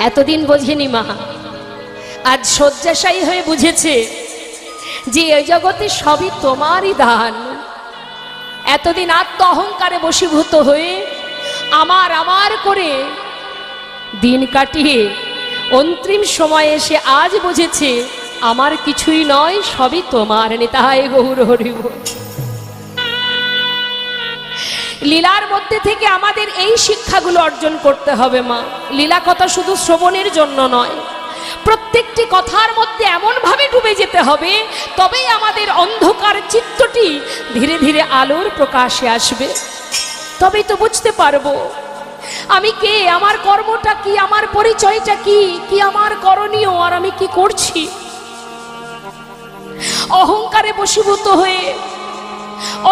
এতদিন বোঝেনি মা, আজ শয্যাশায়ী হয়ে বুঝেছে যে এই জগতে সবই তোমারই দান। এতদিন আত্ম অহংকারে বশীভূত হয়ে আমার আমার করে দিন কাটিয়ে অন্তিম সময়ে এসে আজ বুঝেছে আমার কিছুই নয়, সবই তোমার। নিতাই গৌর হরি বল। লীলার মধ্যে থেকে আমাদের এই শিক্ষাগুলো অর্জন করতে হবে মা। লীলা কথা শুধু শ্রবণের জন্য নয়, প্রত্যেকটি কথার মধ্যে এমন ভাবে ডুবে যেতে হবে, তবেই আমাদের অন্ধকার চিত্তটি ধীরে ধীরে আলোর প্রকাশে আসবে। তবেই তো বুঝতে পারবো আমি কে, আমার কর্মটা কি, আমার পরিচয়টা কি, কি আমার করণীয়, আর আমি কি করছি। অহংকারে বশীভূত হয়ে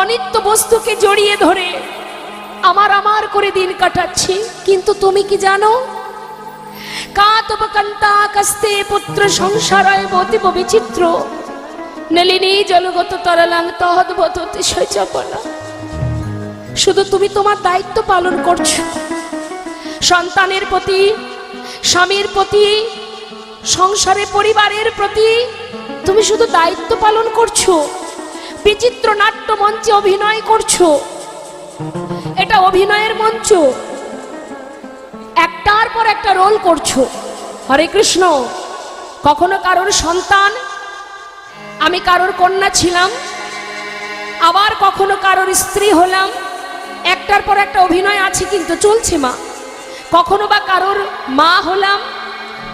অনিত্য বস্তুকে জড়িয়ে ধরে আমার আমার করে দিন কাটাচ্ছি। কিন্তু তুমি কি জানো, কাতব কান্তা কাস্তে পুত্র সংসারায় বতিব বিচিত্র নলিনী জলগত তরলাং তহদ্বত অতিশয় চপলা। শুধু তুমি তোমার দায়িত্ব পালন করছো, সন্তানের প্রতি, স্বামীর প্রতি, সংসারে পরিবারের প্রতি তুমি শুধু দায়িত্ব পালন করছো। বিচিত্র নাট্য মঞ্চে অভিনয় করছো, এটা অভিনয়ের মঞ্চ, একটার পর একটা রোল করছো। হরে কৃষ্ণ। কখনো কারোর সন্তান, আমি কারোর কন্যা ছিলাম, আবার কখনো কারোর স্ত্রী হলাম, একটার পর একটা অভিনয় আছে কিন্তু চলছে মা। কখনো বা কারোর মা হলাম,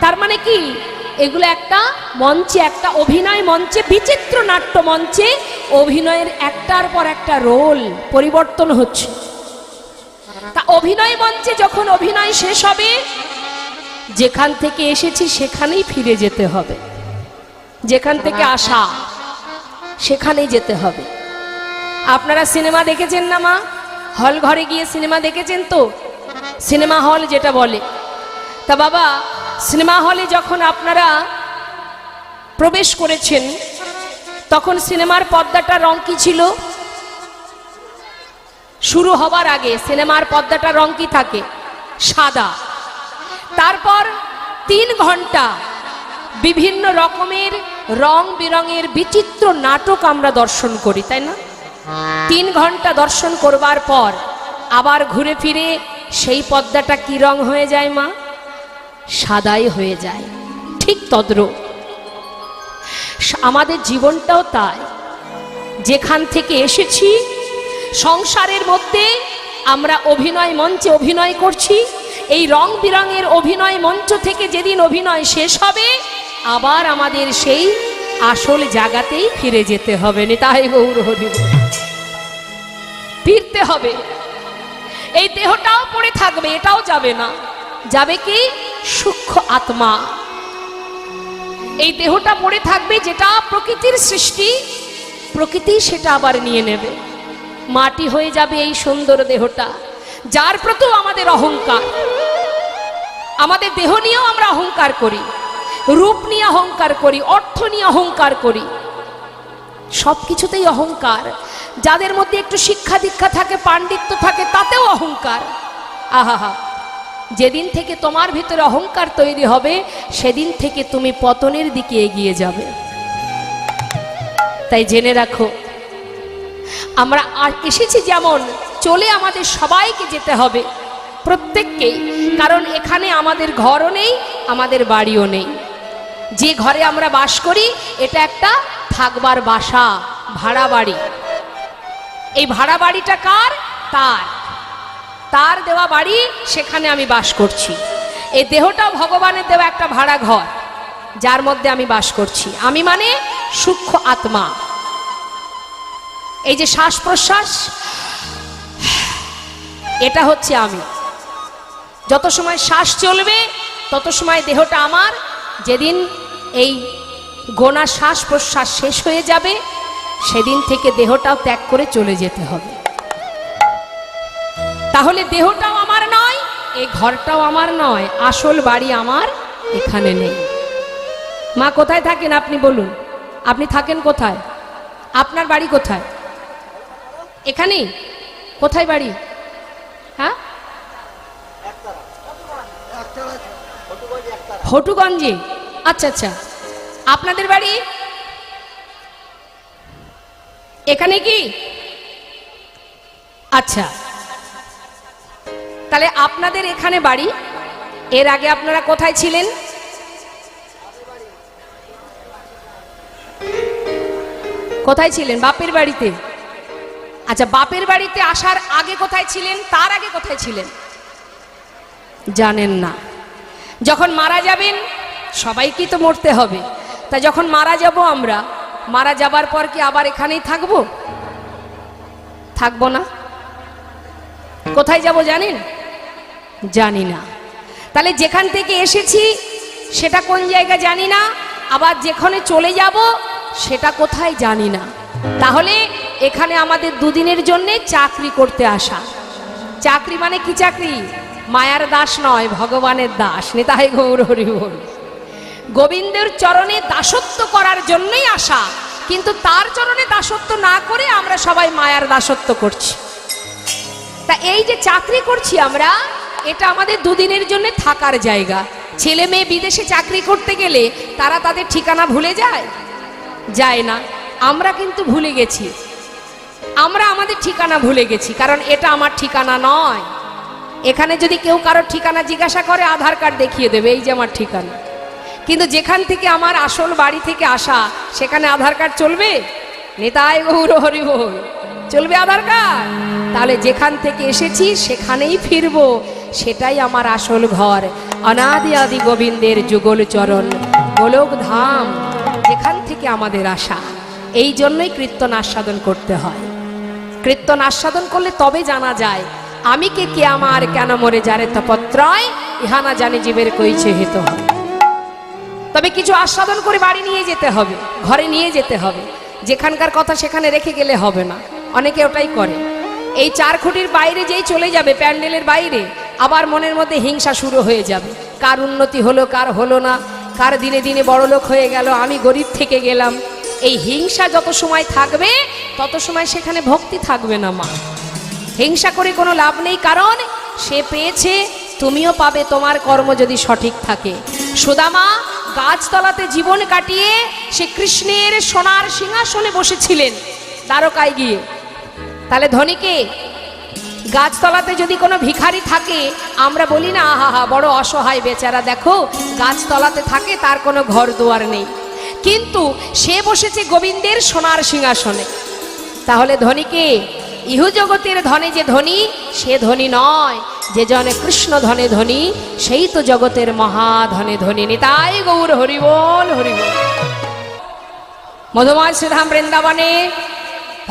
তার মানে কি এগুলো একটা মঞ্চে, একটা অভিনয় মঞ্চে, বিচিত্র নাট্য মঞ্চে অভিনয়ের একটার পর একটা রোল পরিবর্তন হচ্ছে। তা অভিনয় মঞ্চে যখন অভিনয় শেষ হবে, যেখান থেকে এসেছি সেখানেই ফিরে যেতে হবে, যেখান থেকে আসা সেখানেই যেতে হবে। আপনারা সিনেমা দেখেছেন না মা? হল ঘরে গিয়ে সিনেমা দেখেছেন তো? সিনেমা হল যেটা বলে। তা বাবা, সিনেমা হলে যখন আপনারা প্রবেশ করেছেন তখন সিনেমার পর্দাটার রং কি ছিল? শুরু হবার আগে সিনেমার পর্দাটার রং কি থাকে? সাদা। তারপর 3 ঘন্টা বিভিন্ন রকমের রং বেরঙের বিচিত্র নাটক আমরা দর্শন করি, তাই না? 3 ঘন্টা দর্শন করবার পর আবার ঘুরে ফিরে সেই পর্দাটা কি রং হয়ে যায় মা? সাদাই হয়ে যায়। ঠিক তদ্রূপ আমাদের জীবনটাও তাই। যেখান থেকে এসেছি, সংসারের মধ্যে আমরা অভিনয় মঞ্চে অভিনয় করছি। এই রং বিরঙের অভিনয় মঞ্চ থেকে যেদিন অভিনয় শেষ হবে, আবার আমাদের সেই আসল জায়গাতেই ফিরে যেতে হবে। নিতাই গৌর হরি বল। ফিরতে হবে। এই দেহটাও পড়ে থাকবে, এটাও যাবে না। যাবে কি? সূক্ষ্ম আত্মা। এই দেহটা পড়ে থাকবে, যেটা প্রকৃতির সৃষ্টি, প্রকৃতি সেটা আবার নিয়ে নেবে। মাটি হয়ে যাবে এই সুন্দর দেহটা, যার প্রতি আমাদের অহংকার। আমাদের দেহ নিয়েও আমরা অহংকার করি, রূপ নিয়ে অহংকার করি, অর্থ নিয়ে অহংকার করি, সবকিছুতেই অহংকার। যাদের মধ্যে একটু শিক্ষা দীক্ষা থাকে, পাণ্ডিত্য থাকে, তাতেও অহংকার। আহা, যেদিন থেকে তোমার ভিতরে অহংকার তৈরি হবে, সেদিন থেকে তুমি পতনের দিকে এগিয়ে যাবে। তাই জেনে রাখো, আমরা আর এসেছি যেমন, চলে আমাদের সবাইকে যেতে হবে, প্রত্যেককেই। কারণ এখানে আমাদের ঘরও নেই, আমাদের বাড়িও নেই। যে ঘরে আমরা বাস করি এটা একটা থাকবার বাসা, ভাড়া বাড়ি। এই ভাড়া বাড়িটা কার? তার। তার দেওয়া বাড়ি, সেখানে আমি বাস করছি। এই দেহটাও ভগবানের দেওয়া একটা ভাড়া ঘর, যার মধ্যে আমি বাস করছি। আমি মানে সূক্ষ্ম আত্মা। এই যে শ্বাস প্রশ্বাস, এটা হচ্ছে আমি। যত সময় শ্বাস চলবে তত সময় দেহটা আমার। যেদিন এই গোনা শ্বাস প্রশ্বাস শেষ হয়ে যাবে, সেদিন থেকে দেহটাও ত্যাগ করে চলে যেতে হবে। তাহলে দেহটাও আমার নয়, এই ঘরটাও আমার নয়, আসল বাড়ি আমার এখানে নেই। মা কোথায় থাকেন আপনি বলুন? আপনি থাকেন কোথায়? আপনার বাড়ি কোথায়? এখানেই? কোথায় বাড়ি? হ্যাঁ, হটুগঞ্জে? আচ্ছা আচ্ছা, আপনাদের বাড়ি এখানে কি? আচ্ছা, তাহলে আপনাদের এখানে বাড়ি। এর আগে আপনারা কোথায় ছিলেন? কোথায় ছিলেন? বাপের বাড়িতে। আচ্ছা, বাপের বাড়িতে আসার আগে কোথায় ছিলেন? তার আগে কোথায় ছিলেন জানেন না? যখন মারা যাবেন, সবাইকেই তো মরতে হবে, তা যখন মারা যাব আমরা, মারা যাবার পর কি আবার এখানেই থাকবো? থাকবো না। কোথায় যাব জানেন? জানি না। তাহলে যেখান থেকে এসেছি সেটা কোন জায়গা জানি না, আবার যেখানে চলে যাব সেটা কোথায় জানি না। তাহলে এখানে আমাদের দুদিনের জন্য চাকরি করতে আসা। চাকরি মানে কি চাকরি? মায়ার দাস নয়, ভগবানের দাস। নিতাই গৌর হরি বল। গোবিন্দের চরণে দাসত্ব করার জন্যই আসা, কিন্তু তার চরণে দাসত্ব না করে আমরা সবাই মায়ার দাসত্ব করছি। তা এই যে চাকরি করছি আমরা, এটা আমাদের দুদিনের জন্য থাকার জায়গা। ছেলে মেয়ে বিদেশে চাকরি করতে গেলে তারা তাদের ঠিকানা ভুলে যায়? যায় না। আমরা কিন্তু ভুলে গেছি, আমরা আমাদের ঠিকানা ভুলে গেছি, কারণ এটা আমার ঠিকানা নয়। এখানে যদি কেউ কারোর ঠিকানা জিজ্ঞাসা করে, আধার কার্ড দেখিয়ে দেবে, এই যে আমার ঠিকানা। কিন্তু যেখান থেকে আমার আসল বাড়ি থেকে আসা, সেখানে আধার কার্ড চলবে? নিতাই গৌর হরি বল। চলবে আধার কার্ড? তাহলে যেখান থেকে এসেছি সেখানেই ফিরবো, সেটাই আমার আসল ঘর। অনাদি আদি গোবিন্দের যুগল চরণ, গোলক ধাম, যেখান থেকে আমাদের আসা। এই জন্যই কীর্তন আস্বাদন করতে হয়। কীর্তন আস্বাদন করলে তবে জানা যায় আমি কে আমার কেন মরে যারে তপত্রয়, ইহানা জানি জীবের কইছে হিত হয়। তবে কিছু আস্বাদন করে বাড়ি নিয়ে যেতে হবে, ঘরে নিয়ে যেতে হবে। যেখানকার কথা সেখানে রেখে গেলে হবে না। অনেকে ওটাই করে। এই 4 খুঁটির বাইরে যেই চলে যাবে, প্যান্ডেলের বাইরে, আবার মনের মধ্যে হিংসা শুরু হয়ে যাবে। কার উন্নতি হলো, কার হলো না, কার দিনে দিনে বড়লোক হয়ে গেল, আমি গরিব থেকে গেলাম। এই হিংসা যত সময় থাকবে তত সময় সেখানে ভক্তি থাকবে না। মা, হিংসা করে কোনো লাভ নেই, কারণ সে পেয়েছে, তুমিও পাবে, তোমার কর্ম যদি সঠিক থাকে। সুদামা গাছতলাতে জীবন কাটিয়ে সে কৃষ্ণের সোনার সিংহাসনে বসেছিলেন দ্বারকায় গিয়ে। তাহলে ধনীকে গাছতলাতে যদি কোনো ভিখারি থাকে, আমরা বলি না আহা বড় অসহায় বেচারা, দেখো গাছতলাতে থাকে, তার কোনো ঘর দুয়ার নেই, কিন্তু সে বসেছে গোবিন্দের সোনার সিংহাসনে। তাহলে ধনীকে, ইহু জগতের ধনে যে ধনী, সে ধনী নয়, যে জনে কৃষ্ণ ধনে ধনী, সেই তো জগতের মহাধনে ধনী। নিতাই গৌর হরি বল, হরি বল। মধুময় শ্রীধাম বৃন্দাবনে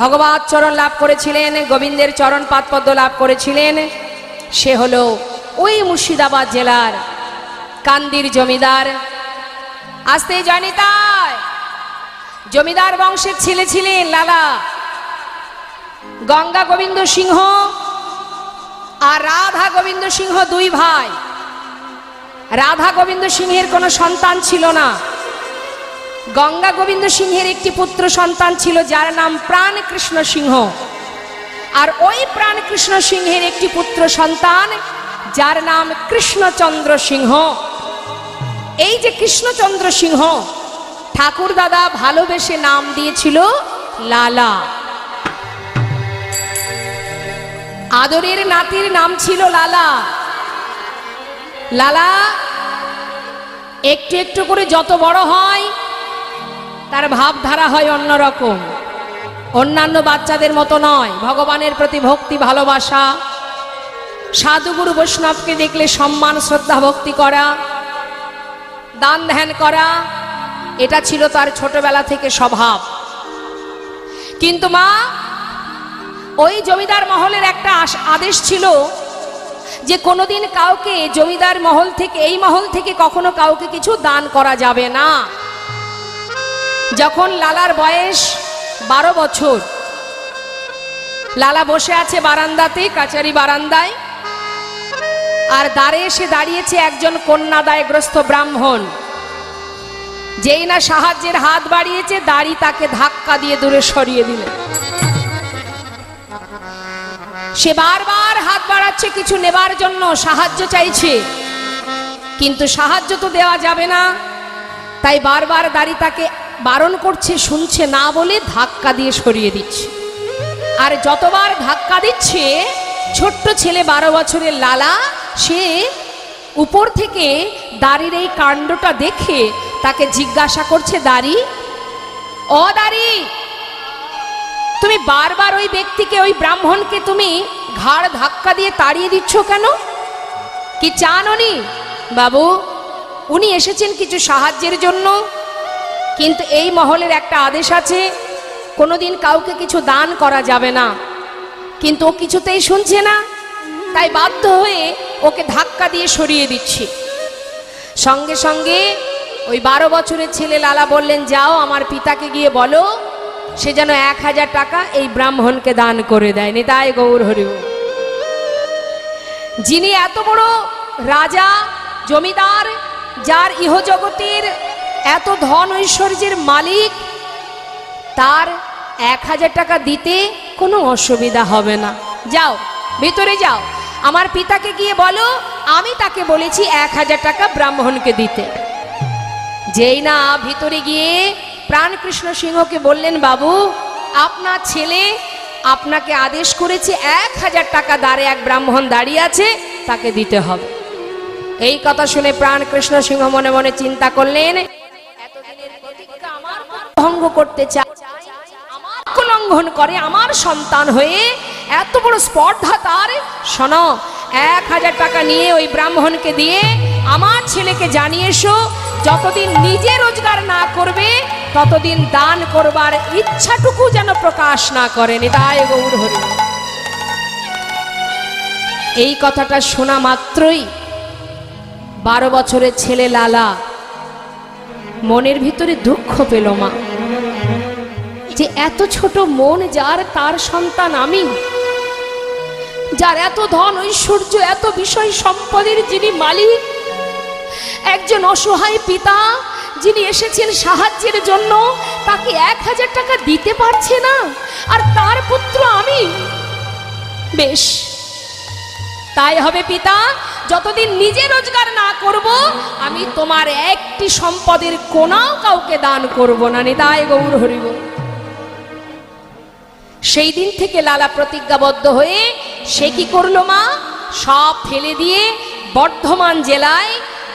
ভগবত চরণ লাভ করেছিলেন, গোবিন্দের চরণ পাদপদ্ম লাভ করেছিলেন। সে হলো ওই মুর্শিদাবাদ জেলার কান্দির জমিদার। আসতে জয়নিতাই। জমিদার বংশের ছেলে ছিলেন লালা। গঙ্গা গোবিন্দ সিংহ আর রাধা গোবিন্দ সিংহ 2 ভাই। রাধা গোবিন্দ সিংহের কোনো সন্তান ছিল না। গঙ্গা গোবিন্দ সিংহের একটি পুত্র সন্তান ছিল, যার নাম প্রাণ কৃষ্ণ সিংহ। আর ওই প্রাণ কৃষ্ণ সিংহের একটি পুত্র সন্তান, যার নাম কৃষ্ণচন্দ্র সিংহ। এই যে কৃষ্ণচন্দ্র সিংহ, ঠাকুর দাদা ভালোবেসে নাম দিয়েছিল লালা। আদরের নাতির নাম ছিল লালা। লালা একটু একটু করে যত বড় হয়, তার ভাবধারা হয় অন্যরকম, অন্যান্য বাচ্চাদের মতো নয়। ভগবানের প্রতি ভক্তি, ভালোবাসা, সাধুগুরু বৈষ্ণবকে দেখলে সম্মান, শ্রদ্ধা, ভক্তি করা, দান ধ্যান করা, এটা ছিল তার ছোটবেলা থেকে স্বভাব। কিন্তু মা, ওই জমিদার মহলের একটা আদেশ ছিল যে কোনোদিন কাউকে জমিদার মহল থেকে, এই মহল থেকে কখনো কাউকে কিছু দান করা যাবে না। যখন লালার বয়স 12 বছর, লালা বসে আছে বারান্দাতে, কাচারি বারান্দায়, আর দ্বারে এসে দাঁড়িয়েছে একজন কন্যাদায়গ্রস্ত ব্রাহ্মণ। যেই না সাহায্যের হাত বাড়িয়েছে, দাড়ি তাকে ধাক্কা দিয়ে দূরে সরিয়ে দিলেন। সে বারবার হাত বাড়াচ্ছে কিছু নেবার জন্য, সাহায্য চাইছে, কিন্তু সাহায্য তো দেওয়া যাবে না, তাই বারবার দাড়ি তাকে বারণ করছে, শুনছে না বলে ধাক্কা দিয়ে সরিয়ে দিচ্ছে। আর যতবার ধাক্কা দিচ্ছে, ছোট্ট ছেলে 12 বছরের লালা, সে উপর থেকে দাড়ির এই কাণ্ডটা দেখে তাকে জিজ্ঞাসা করছে, দাড়ি, ও দাড়ি, তুমি বারবার ওই ব্যক্তিকে, ওই ব্রাহ্মণকে তুমি ঘাড় ধাক্কা দিয়ে তাড়িয়ে দিচ্ছ কেন? কি চান উনি? বাবু, উনি এসেছেন কিছু সাহায্যের জন্য, কিন্তু এই মহলের একটা আদেশ আছে, কোনোদিন কাউকে কিছু দান করা যাবে না। কিন্তু ও কিছুতেই শুনছে না, তাই বাধ্য হয়ে ওকে ধাক্কা দিয়ে সরিয়ে দিচ্ছি। সঙ্গে সঙ্গে ওই 12 বছরের ছেলে লালা বললেন, যাও আমার পিতাকে গিয়ে বলো সে যেন 1000 টাকা এই ব্রাহ্মণকে দান করে দেয়। নিতাই গৌর হরি বল। যিনি এত বড় রাজা, জমিদার, যার ইহজগতের এত ধন ঐশ্বর্যের মালিক, তার 1000 টাকা দিতে কোনো অসুবিধা হবে না। যাও, ভিতরে যাও, আমার পিতাকে গিয়ে বলো আমি তাকে বলেছি 1000 টাকা ব্রাহ্মণকে দিতে। যেই না ভিতরে গিয়ে প্রাণকৃষ্ণ সিংহকে বললেন, বাবু, আপনার ছেলে আপনাকে আদেশ করেছে 1000 টাকা দ্বারে এক ব্রাহ্মণ দাঁড়িয়ে আছে, তাকে দিতে হবে। এই কথা শুনে প্রাণকৃষ্ণ সিংহ মনে মনে চিন্তা করলেন, এতদিনের প্রতিজ্ঞা আমার ভঙ্গ করতে চায়, আমার লঙ্ঘন করে, আমার সন্তান হয়ে এত বড় স্পর্ধা তার। শোনো, 1000 টাকা নিয়ে ওই ব্রাহ্মণকে দিয়ে আমার ছেলেকে জানিয়ে এসো, যতদিন নিজে রোজগার না করবে ততদিন দান করবার ইচ্ছাটুকু যেন প্রকাশ না করে। নিতাই গৌর হরি। এই কথাটা শোনা মাত্রই 12 বছরের ছেলে লালা মনের ভিতরে দুঃখ পেল, মা, যে এত ছোট মন যার, তার সন্তান আমি, যার এত ধন ঐশ্বর্য, এত বিষয় সম্পদের যিনি মালিক, একজন অসহায় পিতা যিনি এসেছেন সাহায্যের জন্য, তাকে 1000 টাকা দিতে পারছে না, আর তার পুত্র আমি। বেশ, তাই হবে পিতা, যতদিন নিজে রোজগার না করব আমি তোমার একটি সম্পদের কোনাও কাউকে দান করব না। নিতাই গৌর হরি বল। সেই দিন থেকে লালা প্রতিজ্ঞাবদ্ধ হয়ে সে কি করলো, মা, সব ফেলে দিয়ে বর্ধমান জেলায়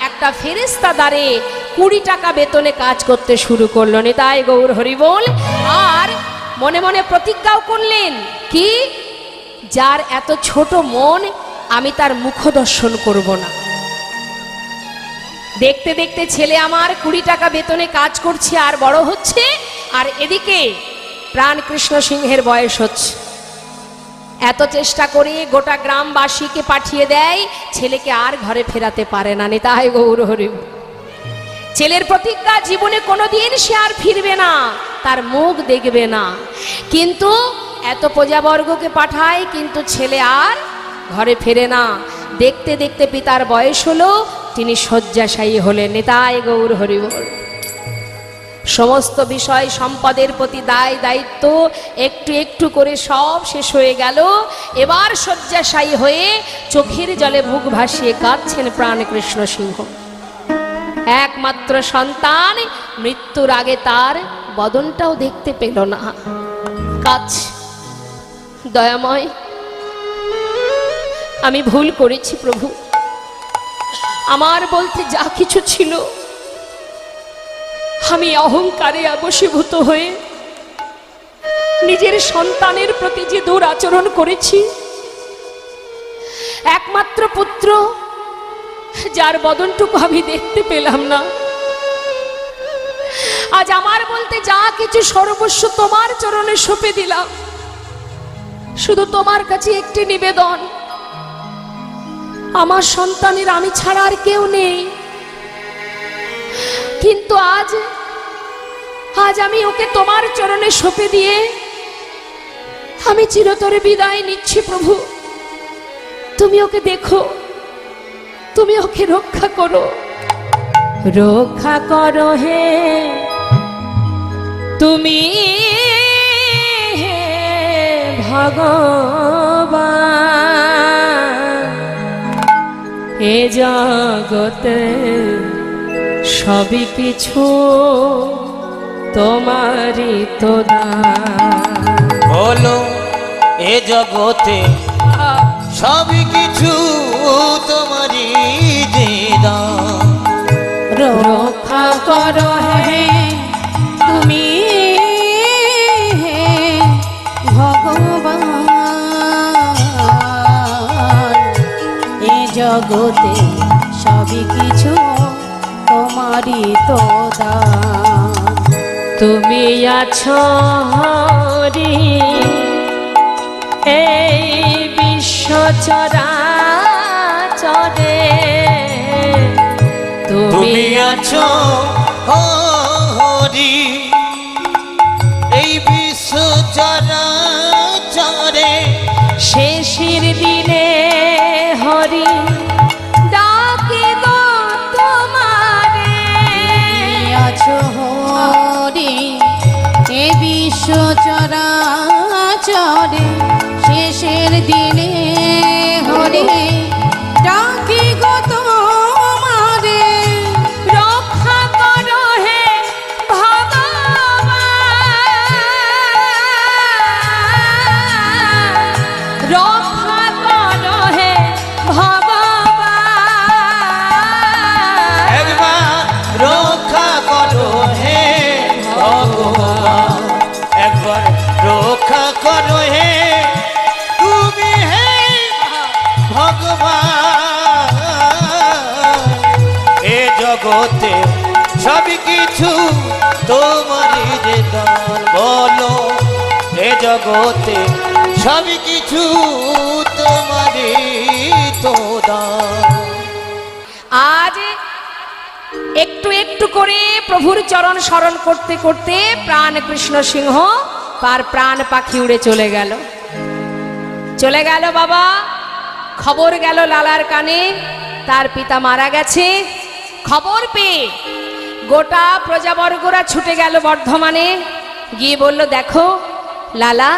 একটা ফেরেস্তা দ্বারে 20 টাকা বেতনে কাজ করতে শুরু করলো। নিতাই গৌর হরি বল। আর মনে মনে প্রতিজ্ঞাও করলেন, কি, যার এত ছোট মন, আমি তার মুখ দর্শন করব না। দেখতে দেখতে ছেলে আমার 20 টাকা বেতনে কাজ করছে আর বড় হচ্ছে, আর এদিকে প্রাণকৃষ্ণ সিংহের বয়স হচ্ছে। এত চেষ্টা করে গোটা গ্রামবাসীকে পাঠিয়ে দেয়, ছেলেকে আর ঘরে ফেরাতে পারে না। নিতাই গৌর হরি। ছেলের প্রতিজ্ঞা, জীবনে কোনোদিন সে আর ফিরবে না, তার মুখ দেখবে না। কিন্তু এত প্রজাবর্গকে পাঠায়, কিন্তু ছেলে আর ঘরে ফেরে না। দেখতে দেখতে পিতার বয়স হলো, তিনি শয্যাশায়ী হলেন। নিতাই গৌর হরি বল। সমস্ত বিষয় সম্পদের প্রতি দায় দায়িত্ব একটু একটু করে সব শেষ হয়ে গেল। এবার শয্যাশায়ী হয়ে চোখের জলে বুক ভাসিয়ে কাঁদছেন প্রাণকৃষ্ণ সিংহ। একমাত্র সন্তান, মৃত্যুর আগে তার বদনটাও দেখতে পেল না, কাঁদছে। দয়াময়, আমি ভুল করেছি প্রভু, আমার বলতে যা কিছু ছিল আমি অহংকারে বশীভূত হয়ে নিজের সন্তানের প্রতি যে দুরাচরণ করেছি, একমাত্র পুত্র যার বদনটুকু আমি দেখতে পেলাম না, আজ আমার বলতে যা কিছু সর্বস্ব তোমার চরণে সঁপে দিলাম। শুধু তোমার কাছে একটি নিবেদন, আমার সন্তানের আমি ছাড়া আর কেউ নেই, কিন্তু আজ আমি ওকে তোমার চরণে সঁপে দিয়ে আমি চিরতরে বিদায় নিচ্ছি প্রভু। তুমি ওকে দেখো, তুমি ওকে রক্ষা করো, রক্ষা করো হে তুমি হে ভগবান, এ জগতে সবই কিছু তোমারই তো দান। বলো এ জগতে সবই কিছু তোমারই দান। রক্ষা করো হে তুমি হে ভগবান, এ জগতে সবই কিছু তোমারই তো দান। তুমি আছো হরি এই বিশ্ব চরাচরে, তুমি আছো হরি এই বিশ্ব চরাচরে। শেষের দিনে হরি ডাকে গো তোমারে, আছো হরি এ বিশ্ব চরাচরে। শেষের দিনে হরি ডাকি গো তোমারে। রক্ষা করো হে ভগবান, রক্ষা করো হে ভগবান, একবার রক্ষা করো হে ভগবান, একবার রক্ষা করো হে তুমি হে ভগবান। এ জগতে সবই কিছু তোমারই যে দান। বলো এ জগতে সবই কিছু তোমারই তো দান। আজ একটু একটু করে প্রভুর চরণ স্মরণ করতে করতে প্রাণ কৃষ্ণ সিংহ তার প্রাণ পাখি উড়ে চলে গেল। চলে গেল বাবা, খবর গেল লালার কানে তার পিতা মারা গেছে। খবর পেয়ে গোটা প্রজাবর্গরা ছুটে গেল বর্ধমানে, গিয়ে বলল দেখো লালা,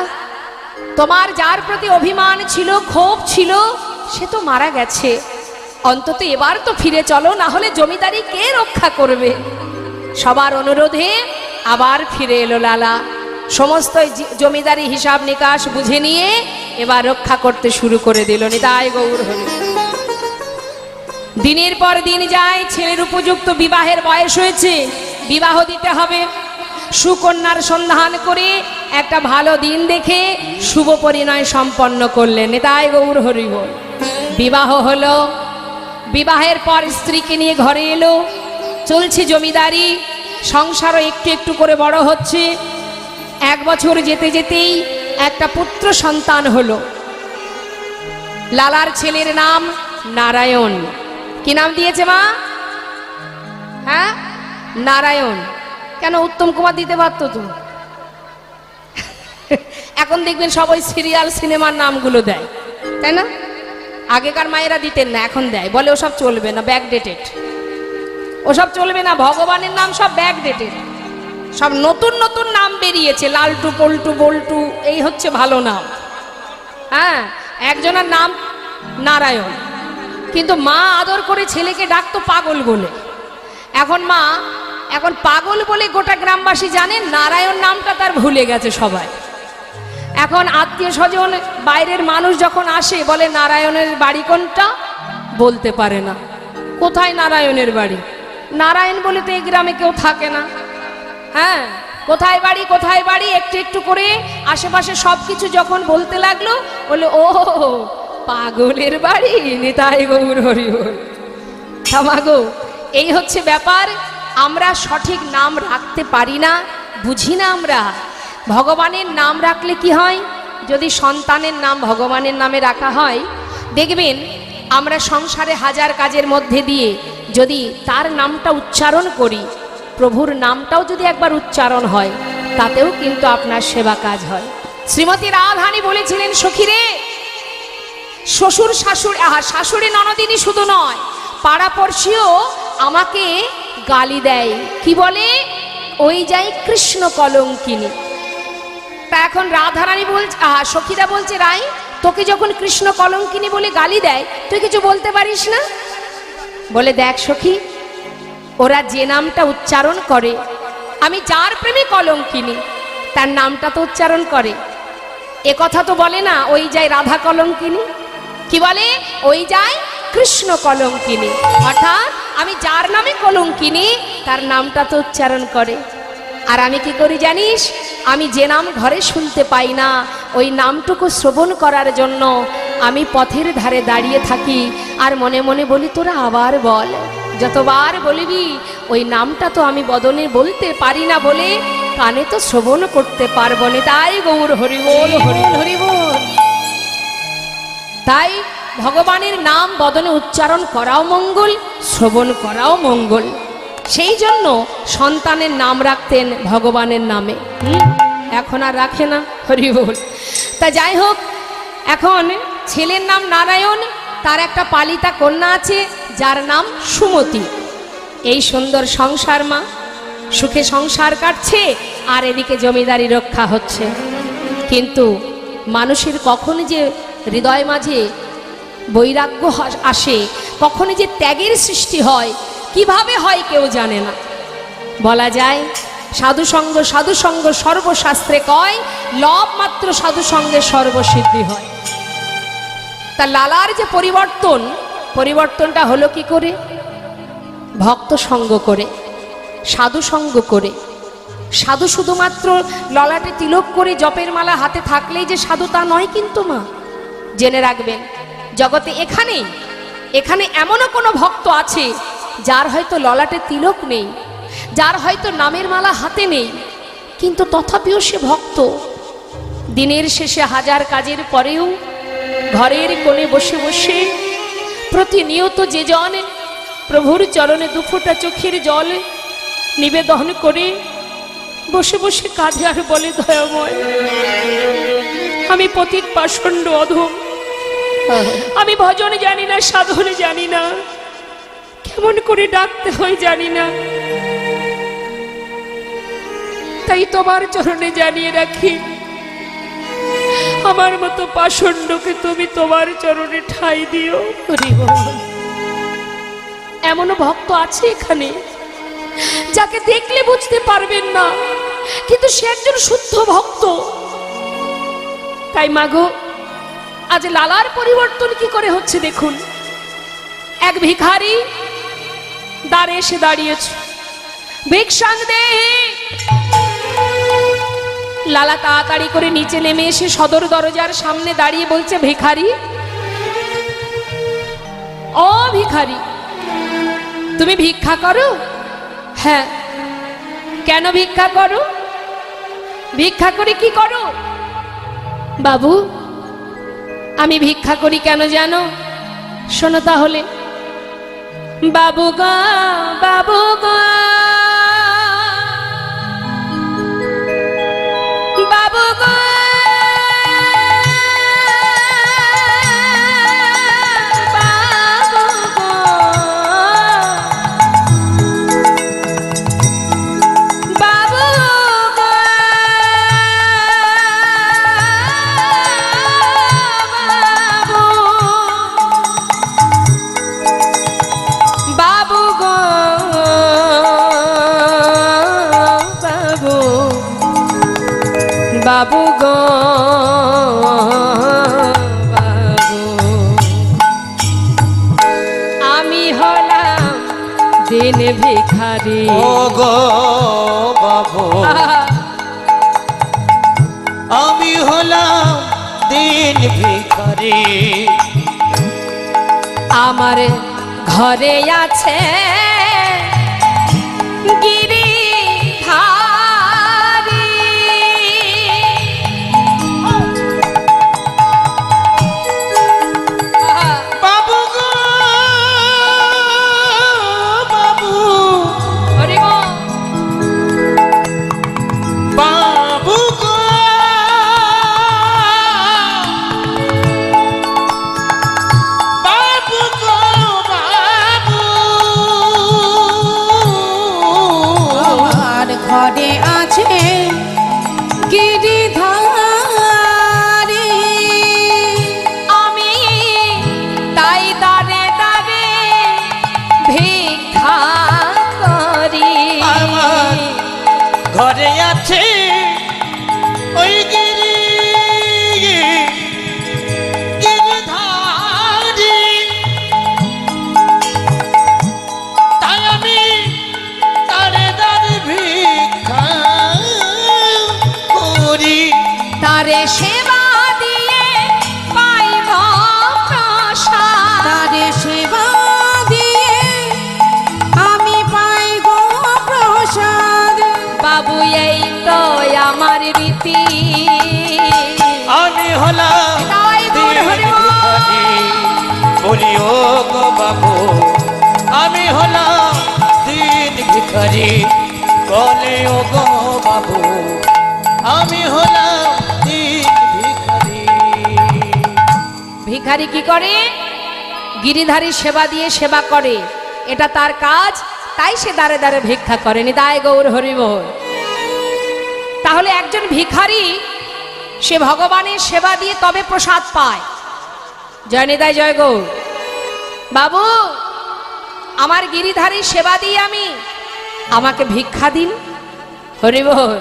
তোমার যার প্রতি অভিমান ছিল, ক্ষোভ ছিল, সে তো মারা গেছে। অন্তত এবার তো ফিরে চলো, না হলে জমিদারি কে রক্ষা করবে। সবার অনুরোধে আবার ফিরে এলো লালা। সমস্ত জমিদারি হিসাব নিকাশ বুঝে নিয়ে এবার রক্ষা করতে শুরু করে দিল। নিতাই গৌর হরি। দিনের পর দিন যায়, ছেলের উপযুক্ত বিবাহের বয়স হয়েছে, বিবাহ দিতে হবে। সুকন্যার সন্ধান করে একটা ভালো দিন দেখে শুভ পরিণয় সম্পন্ন করলেন। নিতাই গৌর হরি বল। বিবাহ হলো, বিবাহের পর স্ত্রীকে নিয়ে ঘরে এলো, চলছে জমিদারি, সংসারও একটু একটু করে বড় হচ্ছে। 1 বছর যেতে যেতেই একটা পুত্র সন্তান হলো। লালার ছেলের নাম নারায়ণ। কি নাম দিয়েছে মা? হ্যাঁ, নারায়ণ। কেন উত্তম কুমার দিতে পারতো তো? এখন দেখবেন সবাই সিরিয়াল সিনেমার নামগুলো দেয়, তাই না? আগেকার মায়েরা দিতেন না, এখন দেয়, বলে ওসব চলবে না, ব্যাকডেটেড, ওসব চলবে না। ভগবানের নাম সব ব্যাকডেটেড, সব নতুন নতুন নাম বেরিয়েছে, লালটু পল্টু বল্টু, এই হচ্ছে ভালো নাম। হ্যাঁ, একজনের নাম নারায়ণ, কিন্তু মা আদর করে ছেলেকে ডাকতো পাগল বলে। এখন পাগল বলে গোটা গ্রামবাসী জানেন, নারায়ণ নামটা তার ভুলে গেছে সবাই। এখন আত্মীয় স্বজন বাইরের মানুষ যখন আসে বলে নারায়ণের বাড়ি কোনটা, বলতে পারে না। কোথায় নারায়ণের বাড়ি? নারায়ণ বলে তো এই গ্রামে কেউ থাকে না। হ্যাঁ, কোথায় বাড়ি কোথায় বাড়ি একটু একটু করে আশেপাশে সব কিছু যখন বলতে লাগলো, বলে ও পাগলের বাড়ি। নিতাই গৌর হরি বল। থামাগো, এই হচ্ছে ব্যাপার। আমরা সঠিক নাম রাখতে পারি না, বুঝি না আমরা। ভগবানের নাম রাখলে কি হয়, যদি সন্তানের নাম ভগবানের নামে রাখা হয়, দেখবেন আমরা সংসারে হাজার কাজের মধ্যে দিয়ে যদি তার নামটা উচ্চারণ করি, প্রভুর নামটাও যদি একবার উচ্চারণ হয়, তাতেও কিন্তু আপনার সেবা কাজ হয়। শ্রীমতী রাধারানী বলেছিলেন, সখীরে, শ্বশুর শাশুড়ি, শাশুড়ি ননদিনী শুধু নয়, পাড়াপড়শিও আমাকে গালি দেয়। কি বলে? ওই যাই কৃষ্ণ কলঙ্কিনী। তা এখন রাধারানী বলছে, সখীরা বলছে, রাই তোকে যখন কৃষ্ণ কলঙ্কিনী বলে গালি দেয়, তুই কিছু বলতে পারিস না? বলে দেখ সখী, ওরা যে নামটা উচ্চারণ করে, আমি যার প্রেমে কলঙ্কিনী তার নামটা তো উচ্চারণ করে। এ কথা তো বলে না ওই যায় রাধা কলঙ্কিনী, কি বলে ওই যায় কৃষ্ণ কলঙ্কিনী। অর্থাৎ আমি যার নামে কলঙ্কিনী তার নামটা তো উচ্চারণ করে। আর আমি কি করি জানিস, আমি যে নাম ঘরে শুনতে পাই না ওই নামটুকু শ্রবণ করার জন্য আমি পথের ধারে দাঁড়িয়ে থাকি আর মনে মনে বলি তোরা আবার বল। যতবার বলিবি ওই নামটা তো আমি বদনে বলতে পারি না বলে কানে তো শ্রবণ করতে পারবো না। তাই গৌর হরি বল, হরি হরি বল। তাই ভগবানের নাম বদনে উচ্চারণ করাও মঙ্গল, শ্রবণ করাও মঙ্গল। সেই জন্য সন্তানের নাম রাখতেন ভগবানের নামে, এখন আর রাখে না, হরি বল। তা যাই হোক, এখন ছেলের নাম নারায়ণ, তার একটা পালিতা কন্যা আছে যার নাম সুমতি। এই সুন্দর সংসার মা সুখে সংসার কাটছে আর এদিকে জমিদারি রক্ষা হচ্ছে। কিন্তু মানুষের কখন যে হৃদয় মাঝে বৈরাগ্য আসে, কখন যে ত্যাগের সৃষ্টি হয়, কিভাবে হয় কেউ জানে না। বলা যায় সাধুসঙ্গ সাধুসঙ্গ সর্বশাস্ত্রে কয়, লব মাত্র সাধুসঙ্গে সর্বসিদ্ধি হয়। তা লালার যে পরিবর্তনটা হলো কি করে? ভক্ত সঙ্গ করে, সাধু সঙ্গ করে। সাধু শুধুমাত্র ললাটে তিলক করে জপের মালা হাতে থাকলেই যে সাধু তা নয় কিন্তু মা, জেনে রাখবেন জগতে এখানে এমনও কোনো ভক্ত আছে যার হয়তো ললাটে তিলক নেই, যার হয়তো নামের মালা হাতে নেই, কিন্তু তথাপিও সে ভক্ত। দিনের শেষে হাজার কাজের পরেও ঘরের কোণে বসে বসে প্রতিনিয়ত যে জন প্রভুর চরণে দুফোঁটা চোখের জল নিবেদন করে বসে বসে কাঁদে আর বলে, দয়াময় আমি পতিত পাষণ্ড অধম, আমি ভজন জানি না, সাধন জানি না, কেমন করে ডাকতে হয় জানি না, তাই তোমার চরণে জানিয়ে রাখি আমার মতো পাষণ্ডকে তুমি তোমার চরণে ঠাঁই দিও। এমনও ভক্ত আছে এখানে যাকে দেখলে বুঝতে পারবেন না, কিন্তু সে একজন শুদ্ধ ভক্ত। তাই মাগো, আজ লালার পরিবর্তন কি করে হচ্ছে দেখুন। এক ভিখারি দ্বারে এসে দাঁড়িয়েছে, ভিক্ষাং দেহি। লালা তাড়াতাড়ি করে নিচে নেমে এসে সদর দরজার সামনে দাঁড়িয়ে বলছে, ভিখারি, ও ভিখারি, তুমি ভিক্ষা করো? হ্যাঁ। কেন ভিক্ষা করো? ভিক্ষা করে কি করো? বাবু, আমি ভিক্ষা করি কেন জানো? শোনো তাহলে। বাবু গো, বাবু গো, বাবু গো, বাবু গো, বাবু, আমি হলাম দিন ভিখারি। ও গো বাবু, আমি হলাম দিন ভিখারি। আমার ঘরে আছে গিরি তারে সেবা দিয়ে পাইব প্রসাদ। তারে সেবা দিয়ে আমি পাই গো প্রসাদ। বাবু এই তো আমার রীতি। আমি হলাম তাই গৌর দিন হরি বল। ভিখারি, বলি ও গো বাবু আমি হলাম দিন ভিখারি, বলে ও গো বাবু আমি হলাম দিন ভিখারি। ভিখারি কি করে? গিরিধারী সেবা দিয়ে সেবা করে, এটা তার কাজ, তাই সে দাঁড়ে দাঁড়ে ভিক্ষা করেনি। তাই গৌর হরি বল। তাহলে একজন ভিখারি সে ভগবানের সেবা দিয়ে তবে প্রসাদ পায়। জয় নিতাই জয় গৌর। বাবু আমার গিরিধারী সেবা দিয়ে আমাকে ভিক্ষা দিন। হরি বল।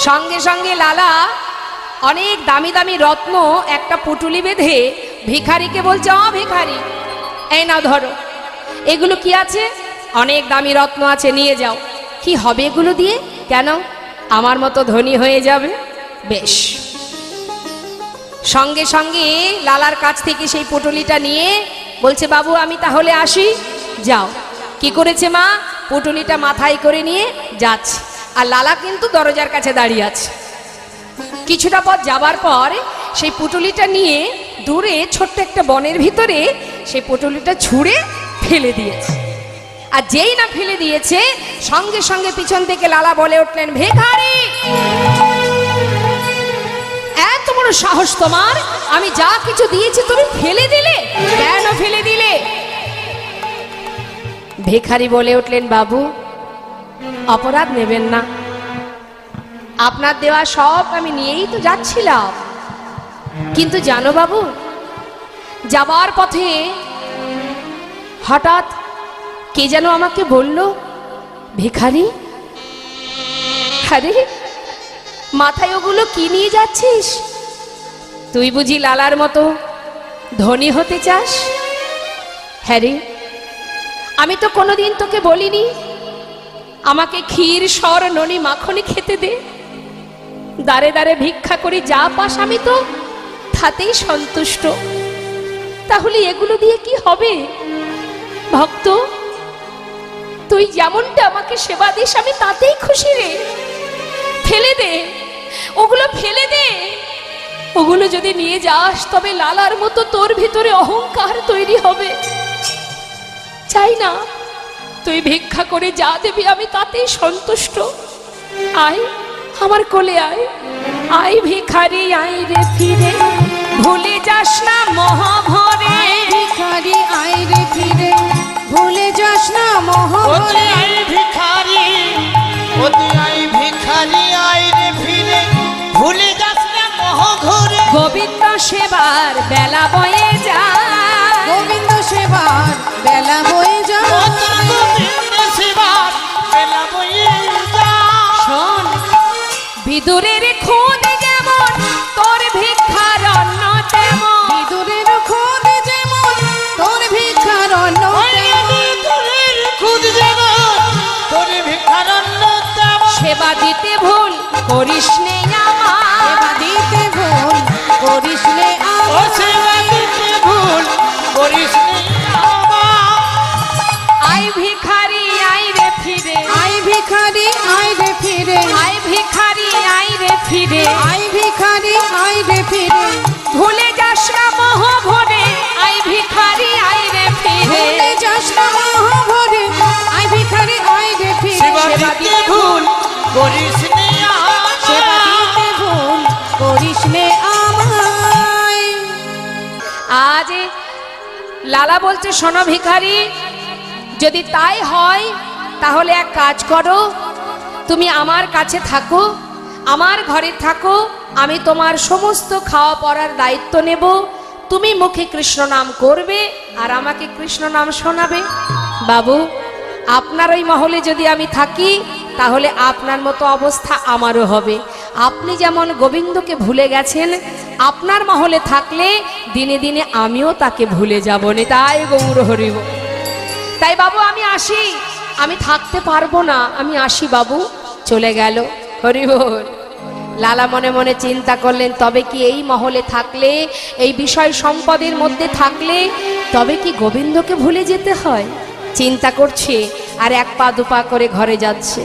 সঙ্গে সঙ্গে লালা অনেক দামি দামি রত্ন একটা পুটুলি বেঁধে ভিখারিকে বলছে, অ ভিখারি এই নাও ধরো, এগুলো কি আছে? অনেক দামি রত্ন আছে, নিয়ে যাও। কি হবে এগুলো দিয়ে? কেন? আমার মতো ধনী হয়ে যাবে। বেশ। সঙ্গে সঙ্গে লালার কাছ থেকে সেই পুটুলিটা নিয়ে বলছে, বাবু আমি তাহলে আসি। যাও। কি করেছে মা? পুটুলিটা মাথায় করে নিয়ে যাচ্ছে, আর লালা কিন্তু দরজার কাছে দাঁড়িয়ে আছে। কিছুটা পথ যাবার পর সেই পুটুলিটা নিয়ে দূরে ছোট্ট একটা বনের ভিতরে সেই পুটুলিটা ছুঁড়ে ফেলে দিয়েছে। আর যেই না ফেলে দিয়েছে, সঙ্গে সঙ্গে পিছন থেকে লালা বলে উঠলেন, ভিখারি এত বড় সাহস তোমার, আমি যা কিছু দিয়েছি তুমি ফেলে দিলে? কেন ফেলে দিলে? ভিখারি বলে উঠলেন, বাবু অপরাধ নেবেন না, আপনার দেওয়া সব আমি নিয়েই তো যাচ্ছিলাম। কিন্তু জানো বাবু, যাবার পথে হঠাৎ কে যেন আমাকে বলল, ভিখারি আরে মাথায় ওগুলো কি নিয়ে যাচ্ছিস? তুই বুঝি লালার মতো ধনী হতে চাস? হ্যাঁ রে, আমি তো কোনোদিন তোকে বলিনি আমাকে ক্ষীর সর ননি মাখনি খেতে দে। দাঁড়ে দাঁড়ে ভিক্ষা করি, যা পাস আমি তো তাতেই সন্তুষ্ট। তাহলে এগুলো দিয়ে কি হবে? ভক্ত তুই যেমনটা আমাকে সেবা দিস আমি তাতেই খুশি রে। ফেলে দে ওগুলো, ফেলে দে ওগুলো। যদি নিয়ে যাস তবে লালার মতো তোর ভিতরে অহংকার তৈরি হবে। চাই না, তুই ভিক্ষা করে যা দেবি আমি তাতেই সন্তুষ্ট। আয় আমার কোলে আয়, আয় ভিখারি আয় রে ফিরে, ভুলে যাস না মহাভরে। ভিখারি আয় রে ফিরে, ভুলে যাস না মহাভরে। আই ভিখারি, ওতে আই ভিখারি আই রে ফিরে, ভুলে যাস না মহাঘরে। গোবিন্দ সেবার বেলা বয়ে যায়, গোবিন্দ সেবার বেলা বয়ে যায়। গোবিন্দ সেবার বেলা বয়ে যায়। শোন বিদুরের খুদ যেমন তোর ভিক্ষার অন্ন তেমন। বিদুরের খোদ যেমন তোর ভিক্ষার অন্ন বিদুরের খুদ যেমন তোর ভিক্ষার অন্ন তেমন। সেবা দিতে ভুল করিস নে আমার, সেবা দিতে ভুল করিস নে ও আমার। সেবা দিতে ভুল করিস নে আমার। আই ভিখারি আই রে ফিরে, আয় ভিখারি আয় রে ফিরে, আই ভিখারি আই রে ফিরে, আয় ভিখারি আয় রে ফিরে। ভুলে যাস না মোহ ভরে। আই ভিখারি আই রে ফিরে, ভুলে যাস না মহাভরে। আয় ভিখারি আয় রে ফিরে, সেবা দিতে ভুল করিস নে সেবা আমার। দিতে ভুল করিস নে আমায়। আজ লালা বলছে, শোনো ভিখারি, যদি তাই হয় তাহলে এক কাজ করো, তুমি আমার কাছে থাকো, আমার ঘরে থাকো, আমি তোমার সমস্ত খাওয়া পড়ার দায়িত্ব নেব। তুমি মুখে কৃষ্ণ নাম করবে আর আমাকে কৃষ্ণ নাম শোনাবে। বাবু আপনার ওই মহলে যদি আমি থাকি তাহলে আপনার মতো অবস্থা আমারও হবে। আপনি যেমন গোবিন্দকে ভুলে গেছেন, আপনার মহলে থাকলে দিনে দিনে আমিও তাকে ভুলে যাব না। তাই গৌর হরিব। তাই বাবু আমি আসি, আমি থাকতে পারবো না, আমি আসি বাবু। চলে গেল। হরি বল। লালা মনে মনে চিন্তা করলেন, তবে কি এই মহলে থাকলে, এই বিষয় সম্পদের মধ্যে থাকলে তবে কি গোবিন্দকে ভুলে যেতে হয়? চিন্তা করছে আর এক পা দুপা করে ঘরে যাচ্ছে।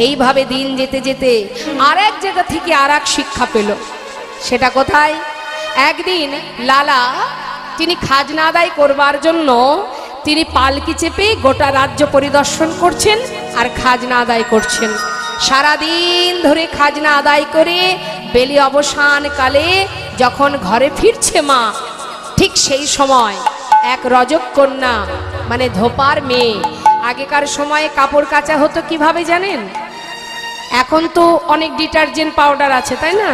এইভাবে দিন যেতে যেতে আর এক জায়গা থেকে আর এক শিক্ষা পেল। সেটা কোথায়? একদিন লালা তিনি খাজনা আদায় করবার জন্য তিনি পালকি চেপে গোটা রাজ্য পরিদর্শন করছেন আর খাজনা আদায় করছেন। সারাদিন ধরে খাজনা আদায় করে বেলি অবসান কালে যখন ঘরে ফিরছে মা, ঠিক সেই সময় এক রজক কন্যা মানে ধোপার মেয়ে। আগেকার সময়ে কাপড় কাচা হতো কিভাবে জানেন? এখন তো অনেক ডিটারজেন্ট পাউডার আছে, তাই না?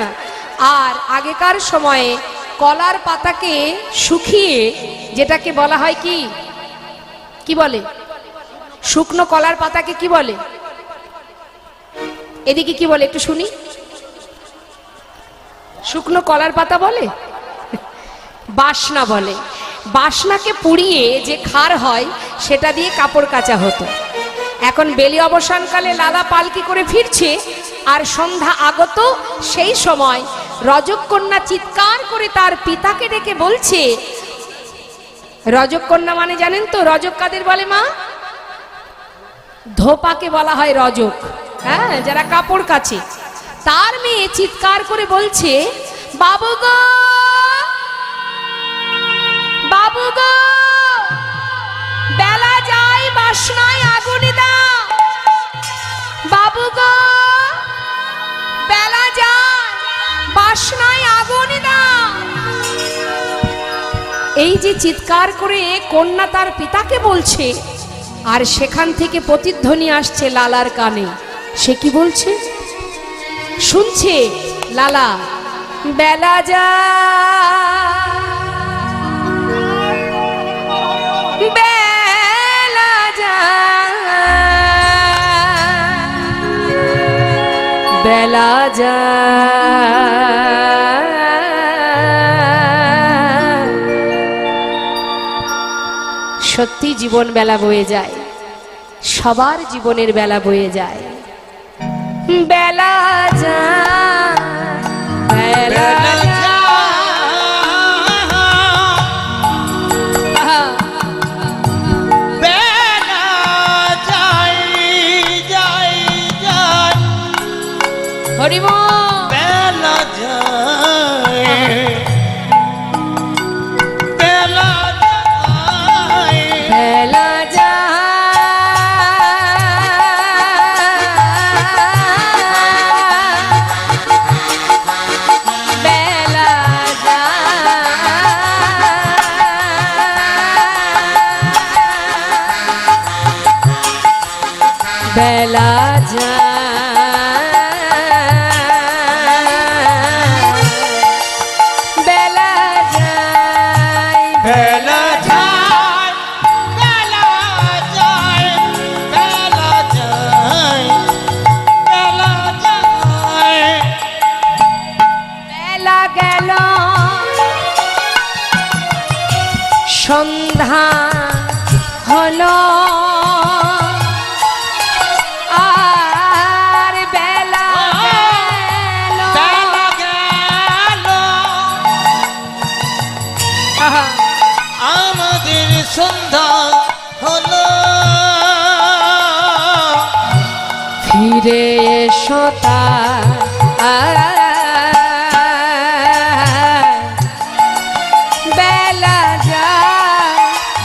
আর আগেকার সময়ে কলার পাতাকে শুকিয়ে, যেটাকে বলা হয় কি কি বলে, শুকনো কলার পাতাকে কি বলে? এদিকে কি বলে একটু শুনি। শুকনো কলার পাতা বলে, বাসনা বলে। বাসনাকে পুড়িয়ে যে খার হয় সেটা দিয়ে কাপড় কাচা হতো। এখন বেলি অবসানকালে লালা পালকি করে ফিরছে আর সন্ধ্যা আগত। সেই সময় রজক কন্যা চিৎকার করে তার পিতাকে ডেকে বলছে, রজক কন্যা মানে জানেন তো রজক কাদের বলে মা? ধোপাকে বলা হয় রজক, হ্যাঁ, যারা কাপড় কাচে। তার মেয়ে চিৎকার করে বলছে, বাবু গো, বাবু গো, বেলা যায় বাসনায় আগুনি দাও। বাবু গো, বেলা যায় বাসনায় আগুনি দাও। এই যে চিৎকার করে কন্যা তার পিতাকে বলছে, আর সেখান থেকে প্রতিধ্বনি আসছে লালার কানে। সে কি বলছে? শুনছে লালা, বেলা যায়, বেলা যায়, বেলা যায়। সত্যি জীবন বেলা বয়ে যায়, সবার জীবনের বেলা বয়ে যায়। বেলা যায়, বেলা হরিব, বেলা যায়, বেলা যায়, বেলা যায়, বেলা যায়, বেলা যায়, সন্ধ্যা হলো আর বেলা গেল, বেলা গেল, আমাদের সন্ধ্যা হলো। ফিরে এসো বেলা যায়, বেলা যায়,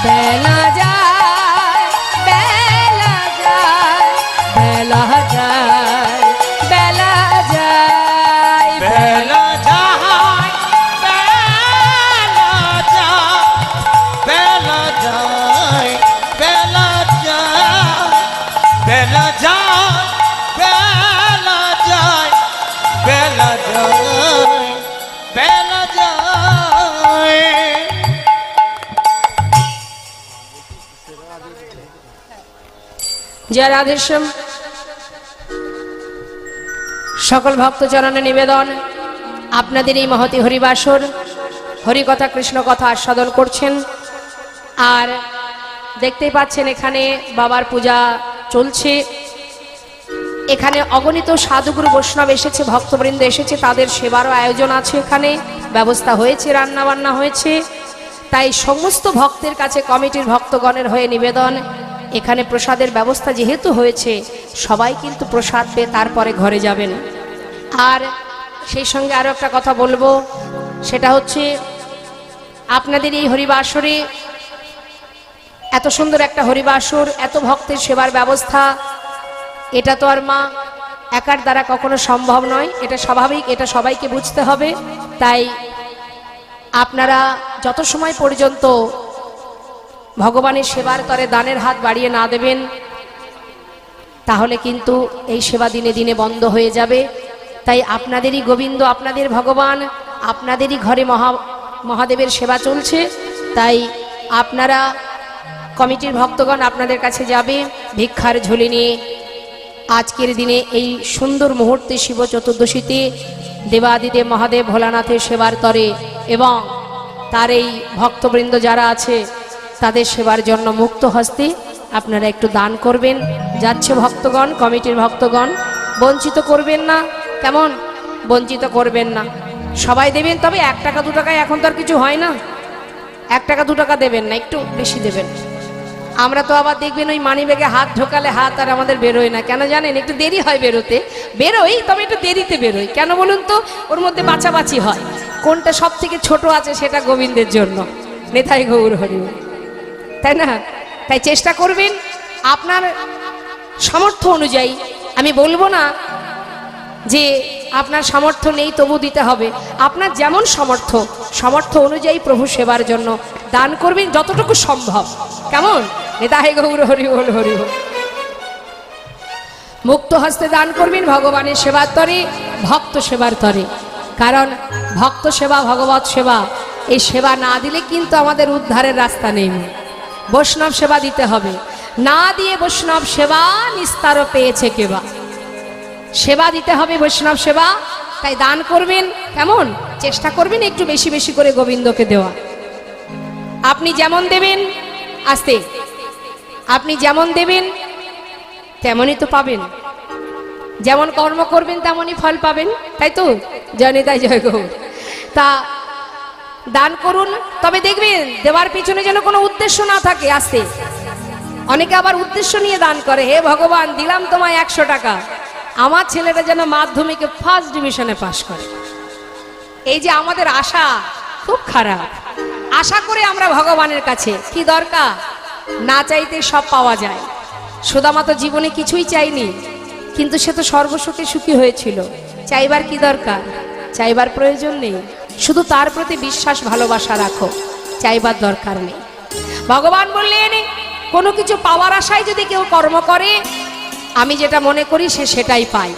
বেলা যায়, বেলা যায়, বেলা যায়, বেলা যায়, বেলা যায়, বেলা যায়, বেলা যায়, বেলা যায়, বেলা যায়, বেলা যায়, বেলা যায়। জয় রাধেশ্যাম। সকল ভক্তচরণে নিবেদন, আপনাদের এই মহতি হরিবাসর হরিকথা কৃষ্ণ কথা আস্বাদন করছেন। আর দেখতেই পাচ্ছেন এখানে বাবার পূজা চলছে। এখানে অগণিত সাধুগুরু বৈষ্ণব এসেছে, ভক্তবৃন্দ এসেছে, তাদের সেবারও আয়োজন আছে, এখানে ব্যবস্থা হয়েছে, রান্না বান্না হয়েছে। তাই সমস্ত ভক্তের কাছে কমিটির ভক্তগণের হয়ে নিবেদন, এখানে প্রসাদের ব্যবস্থা যেহেতু হয়েছে, সবাই কিন্তু প্রসাদ পেয়ে তারপরে ঘরে যাবেন। আর সেই সঙ্গে আরও একটা কথা বলবো, সেটা হচ্ছে আপনাদের এই হরিবাসরে, এত সুন্দর একটা হরিবাসর, এত ভক্তের সেবার ব্যবস্থা, এটা তো আর মা একার দ্বারা কখনো সম্ভব নয়, এটা স্বাভাবিক, এটা সবাইকে বুঝতে হবে। তাই আপনারা যত সময় পর্যন্ত ভগবানের সেবার তরে দানের হাত বাড়িয়ে না দেবেন, তাহলে কিন্তু এই সেবা দিনে দিনে বন্ধ হয়ে যাবে। তাই আপনাদেরই গোবিন্দ, আপনাদের ভগবান, আপনাদেরই ঘরে মহাদেবের সেবা চলছে। তাই আপনারা কমিটির ভক্তগণ আপনাদের কাছে যাবে ভিক্ষার ঝুলি নিয়ে। আজকের দিনে এই সুন্দর মুহূর্তে শিব চতুর্দশীতে দেবাদিদেব মহাদেব ভোলানাথের সেবার তরে এবং তার এই ভক্তবৃন্দ যারা আছে তাদের সেবার জন্য মুক্ত হস্তে আপনারা একটু দান করবেন। যাচ্ছে ভক্তগণ, কমিটির ভক্তগণ, বঞ্চিত করবেন না, কেমন? বঞ্চিত করবেন না, সবাই দেবেন। তবে 1 টাকা 2 টাকায় এখন তো আর কিছু হয় না, 1 টাকা 2 টাকা দেবেন না, একটু বেশি দেবেন। আমরা তো আবার দেখবেন ওই মানি ব্যাগে হাত ঢোকালে হাত আর আমাদের বেরোয় না, কেন জানেন? একটু দেরি হয় বেরোতে, বেরোই তবে একটু দেরিতে বেরোই। কেন বলুন তো? ওর মধ্যে বাছাবাছি হয়, কোনটা সব থেকে ছোট আছে সেটা গোবিন্দের জন্য, নেতাই গৌর হরি, তাই না? তাই চেষ্টা করবেন আপনার সামর্থ্য অনুযায়ী। আমি বলবো না যে আপনার সামর্থ্য নেই তবু দিতে হবে, আপনার যেমন সামর্থ্য অনুযায়ী প্রভু সেবার জন্য দান করবেন যতটুকু সম্ভব, কেমন? নেতাই গৌর হরি বল, হরি বল। মুক্ত হস্তে দান করবেন ভগবানের সেবার তরে, ভক্ত সেবার তরে। কারণ ভক্ত সেবা, ভগবত সেবা, এই সেবা না দিলে কিন্তু আমাদের উদ্ধারের রাস্তা নেই। বৈষ্ণব সেবা দিতে হবে, না দিয়ে বৈষ্ণব সেবা নিস্তার পেয়েছে কেবা। সেবা দিতে হবে বৈষ্ণব সেবা, তাই দান করবেন, কেমন? চেষ্টা করবেন একটু বেশি বেশি করে গোবিন্দকে দেওয়া। আপনি যেমন দেবেন, আস্তে, আপনি যেমন দেবেন তেমনই তো পাবেন, যেমন কর্ম করবেন তেমনই ফল পাবেন, তাই তো? জয় নিতাই জয় গৌর। তা দান করুন, তবে দেখবেন দেওয়ার পিছনে যেন কোনো উদ্দেশ্য না থাকে। আস্তে, অনেকে আবার উদ্দেশ্য নিয়ে দান করে, হে ভগবান দিলাম তোমায় 100 টাকা, আমার ছেলেটা যেন মাধ্যমিকে ফার্স্ট ডিভিশনে পাশ করে। এই যে আমাদের আশা খুব খারাপ, আশা করে আমরা ভগবানের কাছে, কি দরকার? না চাইতে সব পাওয়া যায়। সুদামা তো জীবনে কিছুই চাইনি, কিন্তু সে তো সর্বসুখে সুখী হয়েছিল। চাইবার কি দরকার? চাইবার প্রয়োজন নেই, শুধু তার প্রতি বিশ্বাস ভালোবাসা রাখো, চাইবার দরকার নেই। ভগবান বললেন কোনো কিছু পাওয়ার আশায় যদি কেউ কর্ম করে, আমি যেটা মনে করি সে সেটাই পায়।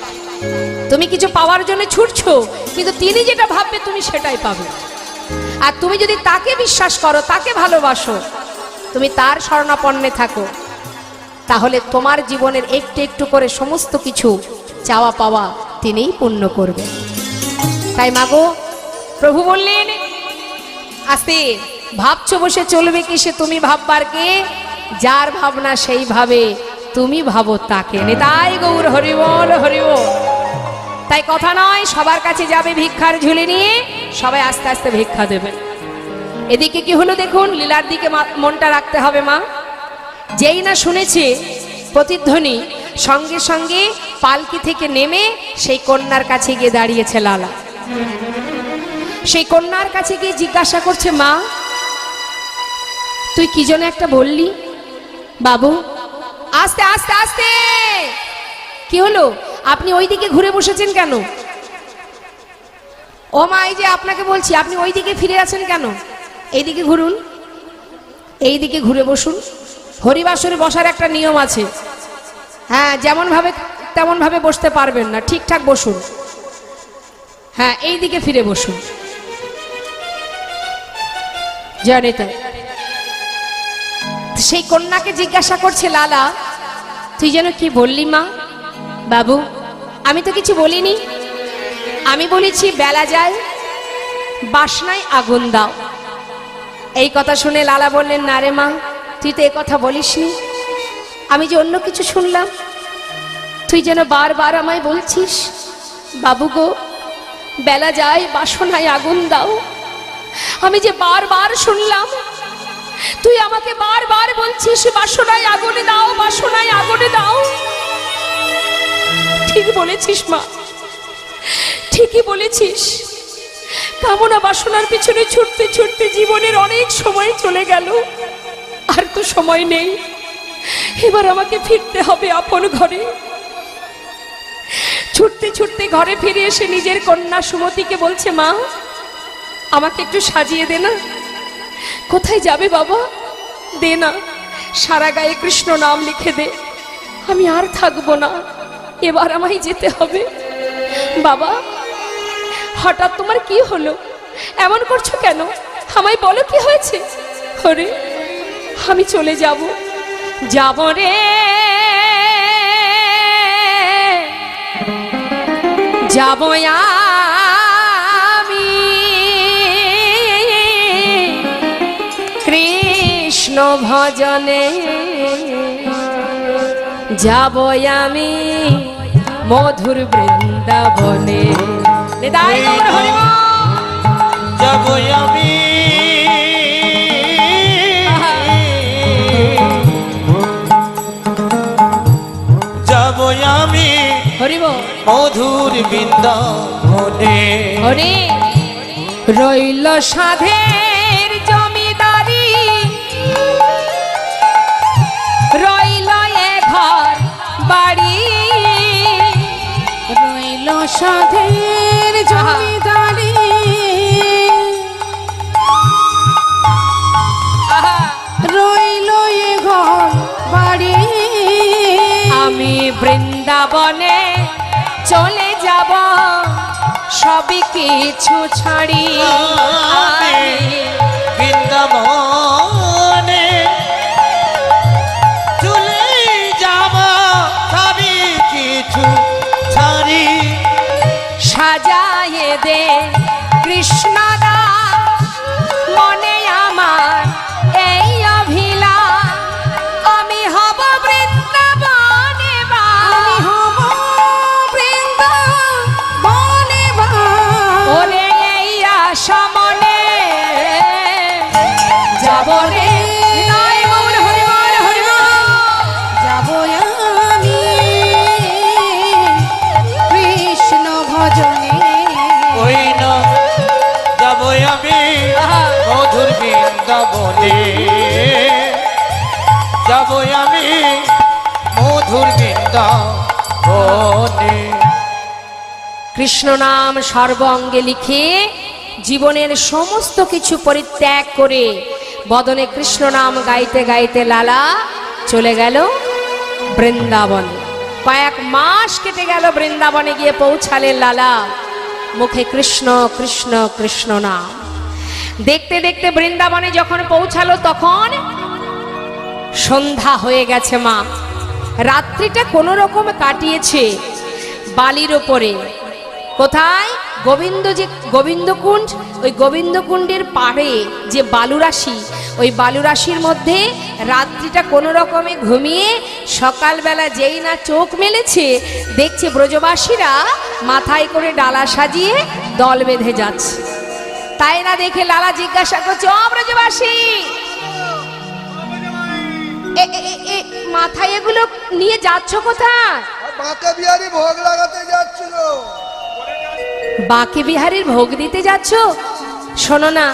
তুমি কিছু পাওয়ার জন্য ছুটছো, কিন্তু তিনি যেটা ভাববে তুমি সেটাই পাবে। আর তুমি যদি তাকে বিশ্বাস করো, তাকে ভালোবাসো, তুমি তার শরণাপন্নে থাকো, তাহলে তোমার জীবনের একটু একটু করে সমস্ত কিছু চাওয়া পাওয়া তিনিই পূর্ণ করবেন। তাই মাগো, প্রভু বললেন আস্তে, ভাবছো বসে চলবে কি সে তুমি ভাববার কে? যার ভাবনা সেই ভাবে, তুমি ভাবো তাকে। নিতাই গৌর হরি বল, হরি বল। তাই কথা নয়, সবার কাছে যাবে ভিক্ষার ঝুলি নিয়ে, সবাই আস্তে আস্তে ভিক্ষা দেবেন। এদিকে কি হলো দেখুন, লীলার দিকে মনটা রাখতে হবে মা। যেই না শুনেছে প্রতিধ্বনি, সঙ্গে সঙ্গে পালকি থেকে নেমে সেই কন্যার কাছে গিয়ে দাঁড়িয়েছে লালা। সেই কন্যার কাছে গিয়ে জিজ্ঞাসা করছে, মা তুই কি যেন একটা বললি? বাবু, আস্তে আস্তে আস্তে, কি হলো? আপনি ওইদিকে ঘুরে বসেছেন কেন? ও মা, এই যে আপনাকে বলছি, আপনি ওইদিকে ফিরে আছেন কেন? এইদিকে ঘুরুন, এইদিকে ঘুরে বসুন। হরিবাসরে বসার একটা নিয়ম আছে, হ্যাঁ, যেমন ভাবে তেমন ভাবে বসতে পারবেন না, ঠিকঠাক বসুন। হ্যাঁ, এইদিকে ফিরে বসুন। জানিতে সেই কন্যাকে জিজ্ঞাসা করছে লালা, তুই যেন কি বললি মা? বাবু, আমি তো কিছু বলিনি, আমি বলেছি বেলা যায় বাসনায় আগুন দাও। এই কথা শুনে লালা বললেন, না রে মা, তুই তো এ কথা বলিসনি, আমি যে অন্য কিছু শুনলাম। তুই যেন বারবার আমায় বলছিস, বাবু গো, বেলা যায়, বাসনায় আগুন দাও। আমি যে বারবার শুনলাম, তুই আমাকে বারবার বলছিস বাসনায় আগুন দাও, বাসনায় আগুন দাও। ঠিক বলেছিস মা, ঠিকই বলেছিস। কামনা বাসনার পিছনে ছুটতে ছুটতে জীবনের অনেক সময় চলে গেল, আর তো সময় নেই। এবার আমাকে ফিরতে হবে আপন ঘরে। ছুটতে ছুটতে ঘরে ফিরে এসে নিজের কন্যা সুমতিকে বলছে, মা, আমাকে একটু সাজিয়ে দে না। কোথায় যাবে বাবা? দে না, সারা গায়ে কৃষ্ণ নাম লিখে দে। আমি আর থাকবো না, এবার আমায় যেতে হবে। বাবা, হঠাৎ তোমার কি হলো? এমন করছো কেন? আমায় বলো, কি হয়েছে? ওরে, আমি চলে যাব, যাব রে, যাব আমি কৃষ্ণ ভজনে, যাব আমি মধুর বৃন্দাবনে। যাব আমি যাব আমি হরিব মধুর বৃন্দাবনে। হরে রইল সাধের জমিদারি, রইল এ ঘর বাড়ি, রইল সাধের জমিদারি, রইল এ ঘর বাড়ি। আমি বৃন্দাবনে চলে যাব, সবই কিছু ছাড়ি। আমি বৃন্দাবনে চলে যাব, সবই কিছু ছাড়ি। সাজায়ে দে কৃষ্ণদাস, মনে আমার এই অভিলাষ, আমি হব বৃন্দাবনে বাস। আমি হব বৃন্দাবনে বাস। ওরে এই আশা মনে, যাব রে। জয় গৌর হরি বল, হরি বল। যাব আমি কৃষ্ণ ভজনে, ওই না যাব আমি মধুর বৃন্দাবনে, যাব আমি মধুর বৃন্দাবনে। কৃষ্ণ নাম সর্ব অঙ্গে লিখে জীবনের সমস্ত কিছু পরিত্যাগ করে বদনে কৃষ্ণ নাম গাইতে গাইতে লালা চলে গেল বৃন্দাবনে। কয়েক মাস কেটে গেল, বৃন্দাবনে গিয়ে পৌঁছালেন লালা, মুখে কৃষ্ণ কৃষ্ণ কৃষ্ণ নাম। দেখতে দেখতে বৃন্দাবনে যখন পৌঁছালো তখন সন্ধ্যা হয়ে গেছে। মা রাত্রিটা কোনো রকম কাটিয়েছে বালির ওপরে। কোথায়? গোবিন্দকুণ্ড, ওই গোবিন্দকুণ্ডের পাড়ে যে বালুরাশি, ওই বালুরাশির মধ্যে রাত্রিটা কোনো রকমে ঘুমিয়ে সকালবেলা যেই না চোখ মেলেছে, দেখছে ব্রজবাসীরা মাথায় করে ডালা সাজিয়ে দল বেঁধে যাচ্ছে। তাই না দেখে লালা জিজ্ঞাসা করছে, ও ব্রজবাসী, মাথায় এগুলো নিয়ে যাচ্ছ কোথায়? বাঁকে বিহারি ভোগ লাগাতে যাচ্ছিল। বাঁকে বিহারীর ভোগ দিতে যাচ্ছ? শোনো না,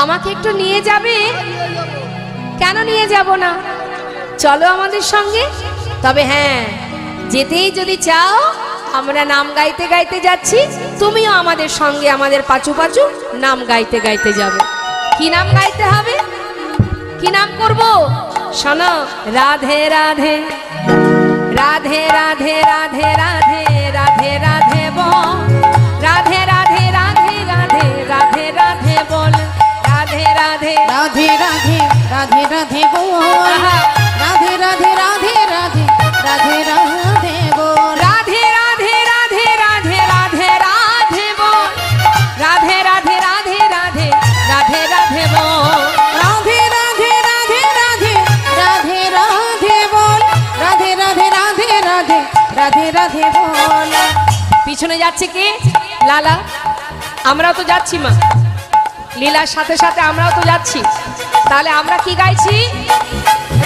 আমাকে একটু নিয়ে যাবে? কেন নিয়ে যাব না? চলো আমাদের সঙ্গে। তবে হ্যাঁ, যেতেই যদি চাও, আমরা নাম গাইতে গাইতে যাচ্ছি, তুমিও আমাদের সঙ্গে আমাদের পাচু পাচু নাম গাইতে গাইতে যাবে। কি নাম গাইতে হবে? কি নাম করব? শোনো, রাধে রাধে রাধে রাধে রাধে রাধে রাধে রাধে বল, রাধে রাধে রাধে রাধে রাধে রাধে বল, রাধে রাধে রাধে রাধে রাধে রাধে বল, রাধে রাধে রাধে রাধে রাধে রাধে বল, রাধে রাধে রাধে রাধে রাধে রাধে বল, রাধে রাধে রাধে রাধে রাধে রাধে বল, রাধে রাধে রাধে রাধে রাধে রাধে বল, রাধে রাধে রাধে রাধে রাধে বল। পিছনে যাচ্ছে কি? লালা। আমরাও তো যাচ্ছি মা, লীলার সাথে সাথে আমরাও তো যাচ্ছি। তাহলে আমরা কি গাইছি?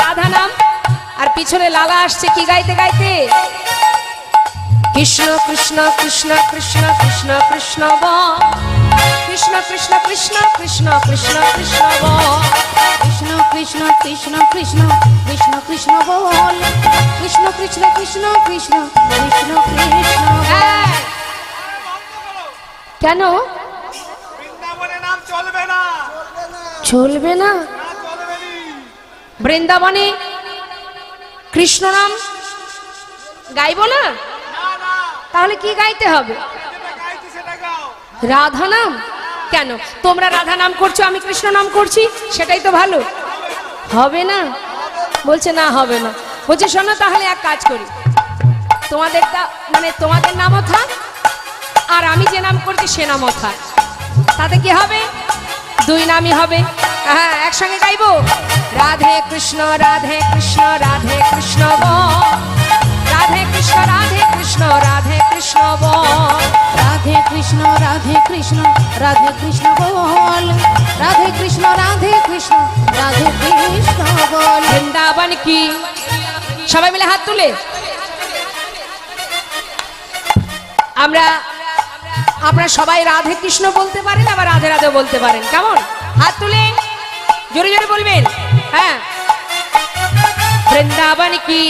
রাধা নাম। আর পিছনে লালা আসছে কি গাইতে গাইতে? কৃষ্ণ কৃষ্ণ কৃষ্ণ কৃষ্ণ কৃষ্ণ কৃষ্ণ বল, কৃষ্ণ কৃষ্ণ কৃষ্ণ কৃষ্ণ কৃষ্ণ কৃষ্ণ বল, কৃষ্ণ কৃষ্ণ কৃষ্ণ কৃষ্ণ কৃষ্ণ কৃষ্ণ বল, কৃষ্ণ কৃষ্ণ কৃষ্ণ কৃষ্ণ কৃষ্ণ কৃষ্ণ বল। এই, কেন বৃন্দাবনের নাম চলবে না, চলবে না? বৃন্দাবনে কৃষ্ণ নাম গাইবো না? তাহলে কি গাইতে হবে? রাধা নাম। কেন তোমরা রাধা নাম করছো, আমি কৃষ্ণ নাম করছি, সেটাই তো ভালো। হবে না? বলছে না হবে না। বলছে শোনো তাহলে এক কাজ করি, তোমাদেরটা মানে তোমাদের নামও থাক আর আমি যে নাম করছি সে নামও থাক, তাতে কি হবে? দুই নামই হবে। হ্যাঁ, একসঙ্গে গাইবো। রাধে কৃষ্ণ রাধে কৃষ্ণ রাধে কৃষ্ণ বল, রাধে কৃষ্ণ রাধে কৃষ্ণ রাধে কৃষ্ণ বল, রাধে কৃষ্ণ রাধে কৃষ্ণ রাধে কৃষ্ণ বল, রাধে কৃষ্ণ রাধে কৃষ্ণ রাধে কৃষ্ণ বল। বৃন্দাবন কি? সবাই মিলে হাত তুলে আপনারা সবাই রাধে কৃষ্ণ বলতে পারেন, আবার রাধে রাধে বলতে পারেন। কেমন? হাত তুলে জোরে জোরে বলবেন। হ্যাঁ, বৃন্দাবন কি?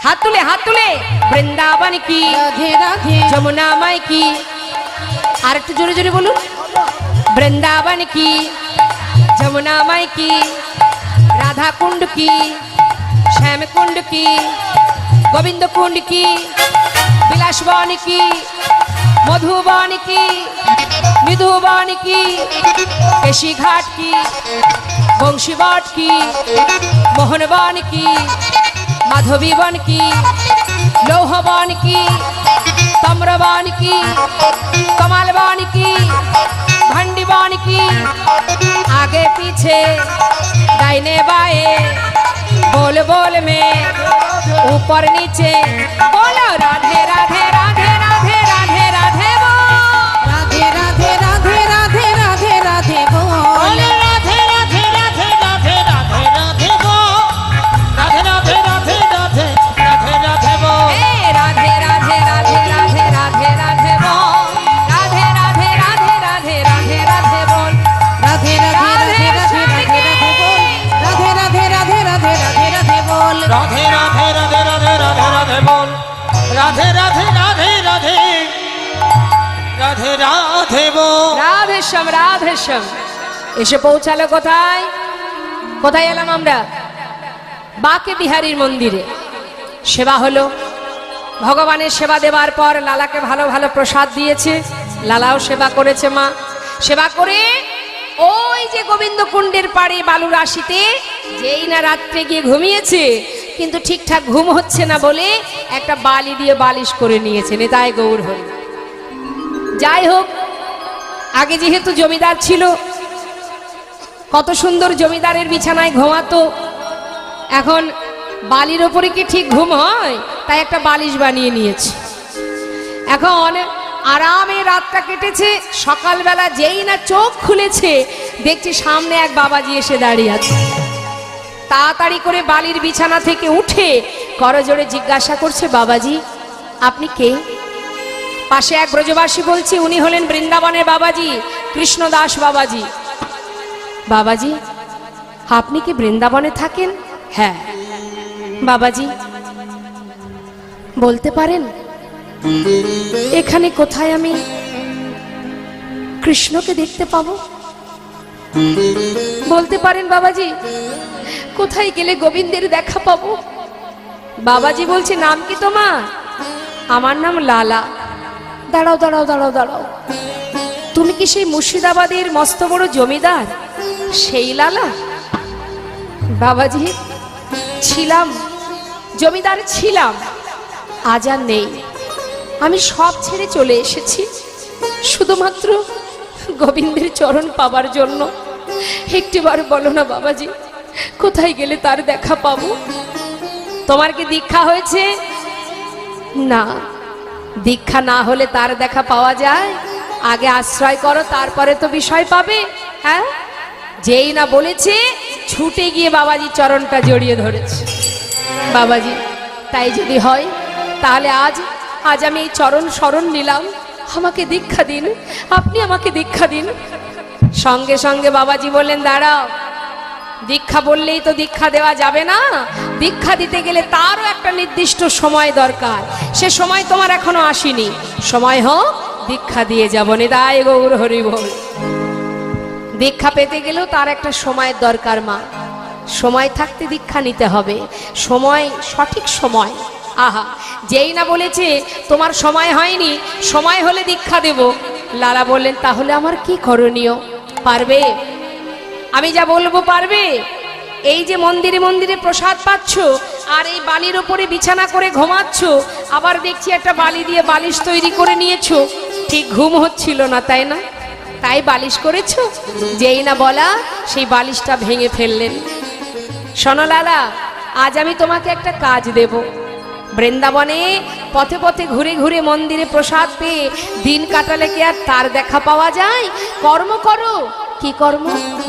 হাত তুলে হাত তুলে। বৃন্দাবন কি? রাধে রাধে যমুনা মাই কি? আর একটু জোরে জোরে বলুন। বৃন্দাবন কি? যমুনা মাই কি? রাধা কুণ্ড কি? শ্যাম কুণ্ড কি? গোবিন্দ কুণ্ড কি? বিলাসবন কি? মধুবন কি? মৃদুবন কি? কেশি ঘাট কি? বংশীবট কি? মোহনবন কি? মাধবীবন কি? লৌহবন কি? তাম্রবন কি? कमलबन की भंडीबन की आगे पीछे दाहिने बाएं बोल बोल में ऊपर नीचे बोलो राधे राधे राधे राधे राधे राधे बोल राधे राधे राधे राधे राधे राधे बोल राधे राधे राधे राधे राधे राधे बोल राधे राधे राधे राधे राधे राधे बोल ए राधे राधे राधे राधे राधे राधे बोल राधे राधे राधे राधे राधे राधे बोल राधे राधे राधे राधे राधे बोल राधे राधे राधे राधे राधे राधे बोल राधे राधे राधे राधे राधे राधे बोल राधे राधे राधे राधे राधे राधे बोल রাধেশ্যাম রাধেশ্যাম এসে পৌঁছালো কোথায় কোথায় এলাম আমরা বাকে বিহারীর মন্দিরে সেবা হলো ভগবানের সেবা দেওয়ার পর লালাকে ভালো ভালো প্রসাদ দিয়েছে লালাও সেবা করেছে মা সেবা করে ওই যে গোবিন্দ কুণ্ডের পাড়ে বালু রাশিতে যেই না রাত্রে গিয়ে ঘুমিয়েছে কিন্তু ঠিকঠাক ঘুম হচ্ছে না বলে একটা বালি দিয়ে বালিশ করে নিয়েছে নেতায় গৌর হরি যাই হোক আগে যেহেতু জমিদার ছিল কত সুন্দর জমিদারের বিছানায় ঘুমাতো এখন বালির ওপরে কি ঠিক ঘুম হয় তাই একটা বালিশ বানিয়ে নিয়েছে এখন আরামে রাতটা কেটেছে সকালবেলা যেই না চোখ খুলেছে দেখছি সামনে এক বাবাজি এসে দাঁড়িয়ে আছে তাড়াতাড়ি করে বালির বিছানা থেকে উঠে করজোড়ে জিজ্ঞাসা করছে বাবাজি আপনি কে পাশে এক ব্রজবাসী বলছে উনি হলেন বৃন্দাবনের বাবাজি কৃষ্ণদাস বাবাজি বাবাজি আপনি কি বৃন্দাবনে থাকেন হ্যাঁ বাবাজি বলতে পারেন এখানে কোথায় আমি কৃষ্ণকে দেখতে পাবো বলতে পারেন বাবাজি কোথায় গেলে গোবিন্দের দেখা পাবো বাবাজি বলছে নাম কি তোমার আমার নাম লালা দাঁড়াও দাঁড়াও দাঁড়াও দাঁড়াও তুমি কি সেই মুর্শিদাবাদের মস্ত বড় জমিদার সেই লালা বাবাজি ছিলাম জমিদার ছিলাম আজ আর নেই আমি সব ছেড়ে চলে এসেছি শুধুমাত্র গোবিন্দের চরণ পাবার জন্য একটিবার বলো না বাবাজি কোথায় গেলে তার দেখা পাবো তোমার কি দীক্ষা হয়েছে না, দীক্ষা না হলে তার দেখা পাওয়া যায়? আগে আশ্রয় করো, তারপরে তো বিষয় পাবে। হ্যাঁ, যেই না বলেছে ছুটে গিয়ে বাবাজি চরণটা জড়িয়ে ধরেছে। বাবাজি, তাই যদি হয় তাহলে আজ আমি এই চরণ শরণ নিলাম, আমাকে দীক্ষা দিন, আপনি আমাকে দীক্ষা দিন। সঙ্গে সঙ্গে বাবাজি বললেন, দাঁড়াও, দীক্ষা বললেই তো দীক্ষা দেওয়া যাবে না। দীক্ষা দিতে গেলে তারও একটা নির্দিষ্ট সময় দরকার, সে সময় তোমার এখনো আসেনি। সময় হোক, দীক্ষা দিয়ে যাবো। নিতাই গৌর হরি বল। দীক্ষা পেতে গেলেও তার একটা সময়ের দরকার মা। সময় থাকতে দীক্ষা নিতে হবে, সময়, সঠিক সময়। আহা, যেই না বলেছে তোমার সময় হয়নি, সময় হলে দীক্ষা দেব। লালা বললেন, তাহলে আমার কি করণীয়? পারবে? আমি যা বলবো পারবে? এই যে মন্দিরে মন্দিরে প্রসাদ পাচ্ছ আর এই বালির ওপরে বিছানা করে ঘুমাচ্ছ, আবার দেখছি একটা বালি দিয়ে বালিশ তৈরি করে নিয়েছো, ঠিক ঘুম হচ্ছিল না তাই না? তাই বালিশ করেছো। যেই না বলা সেই বালিশটা ভেঙে ফেললেন। শোনো লালা, আজ আমি তোমাকে একটা কাজ দেব। বৃন্দাবনে পথে পথে ঘুরে ঘুরে মন্দিরে প্রসাদ পেয়ে দিন কাটালে কি আর তার দেখা পাওয়া যায়? কর্ম করো। কি কর্ম?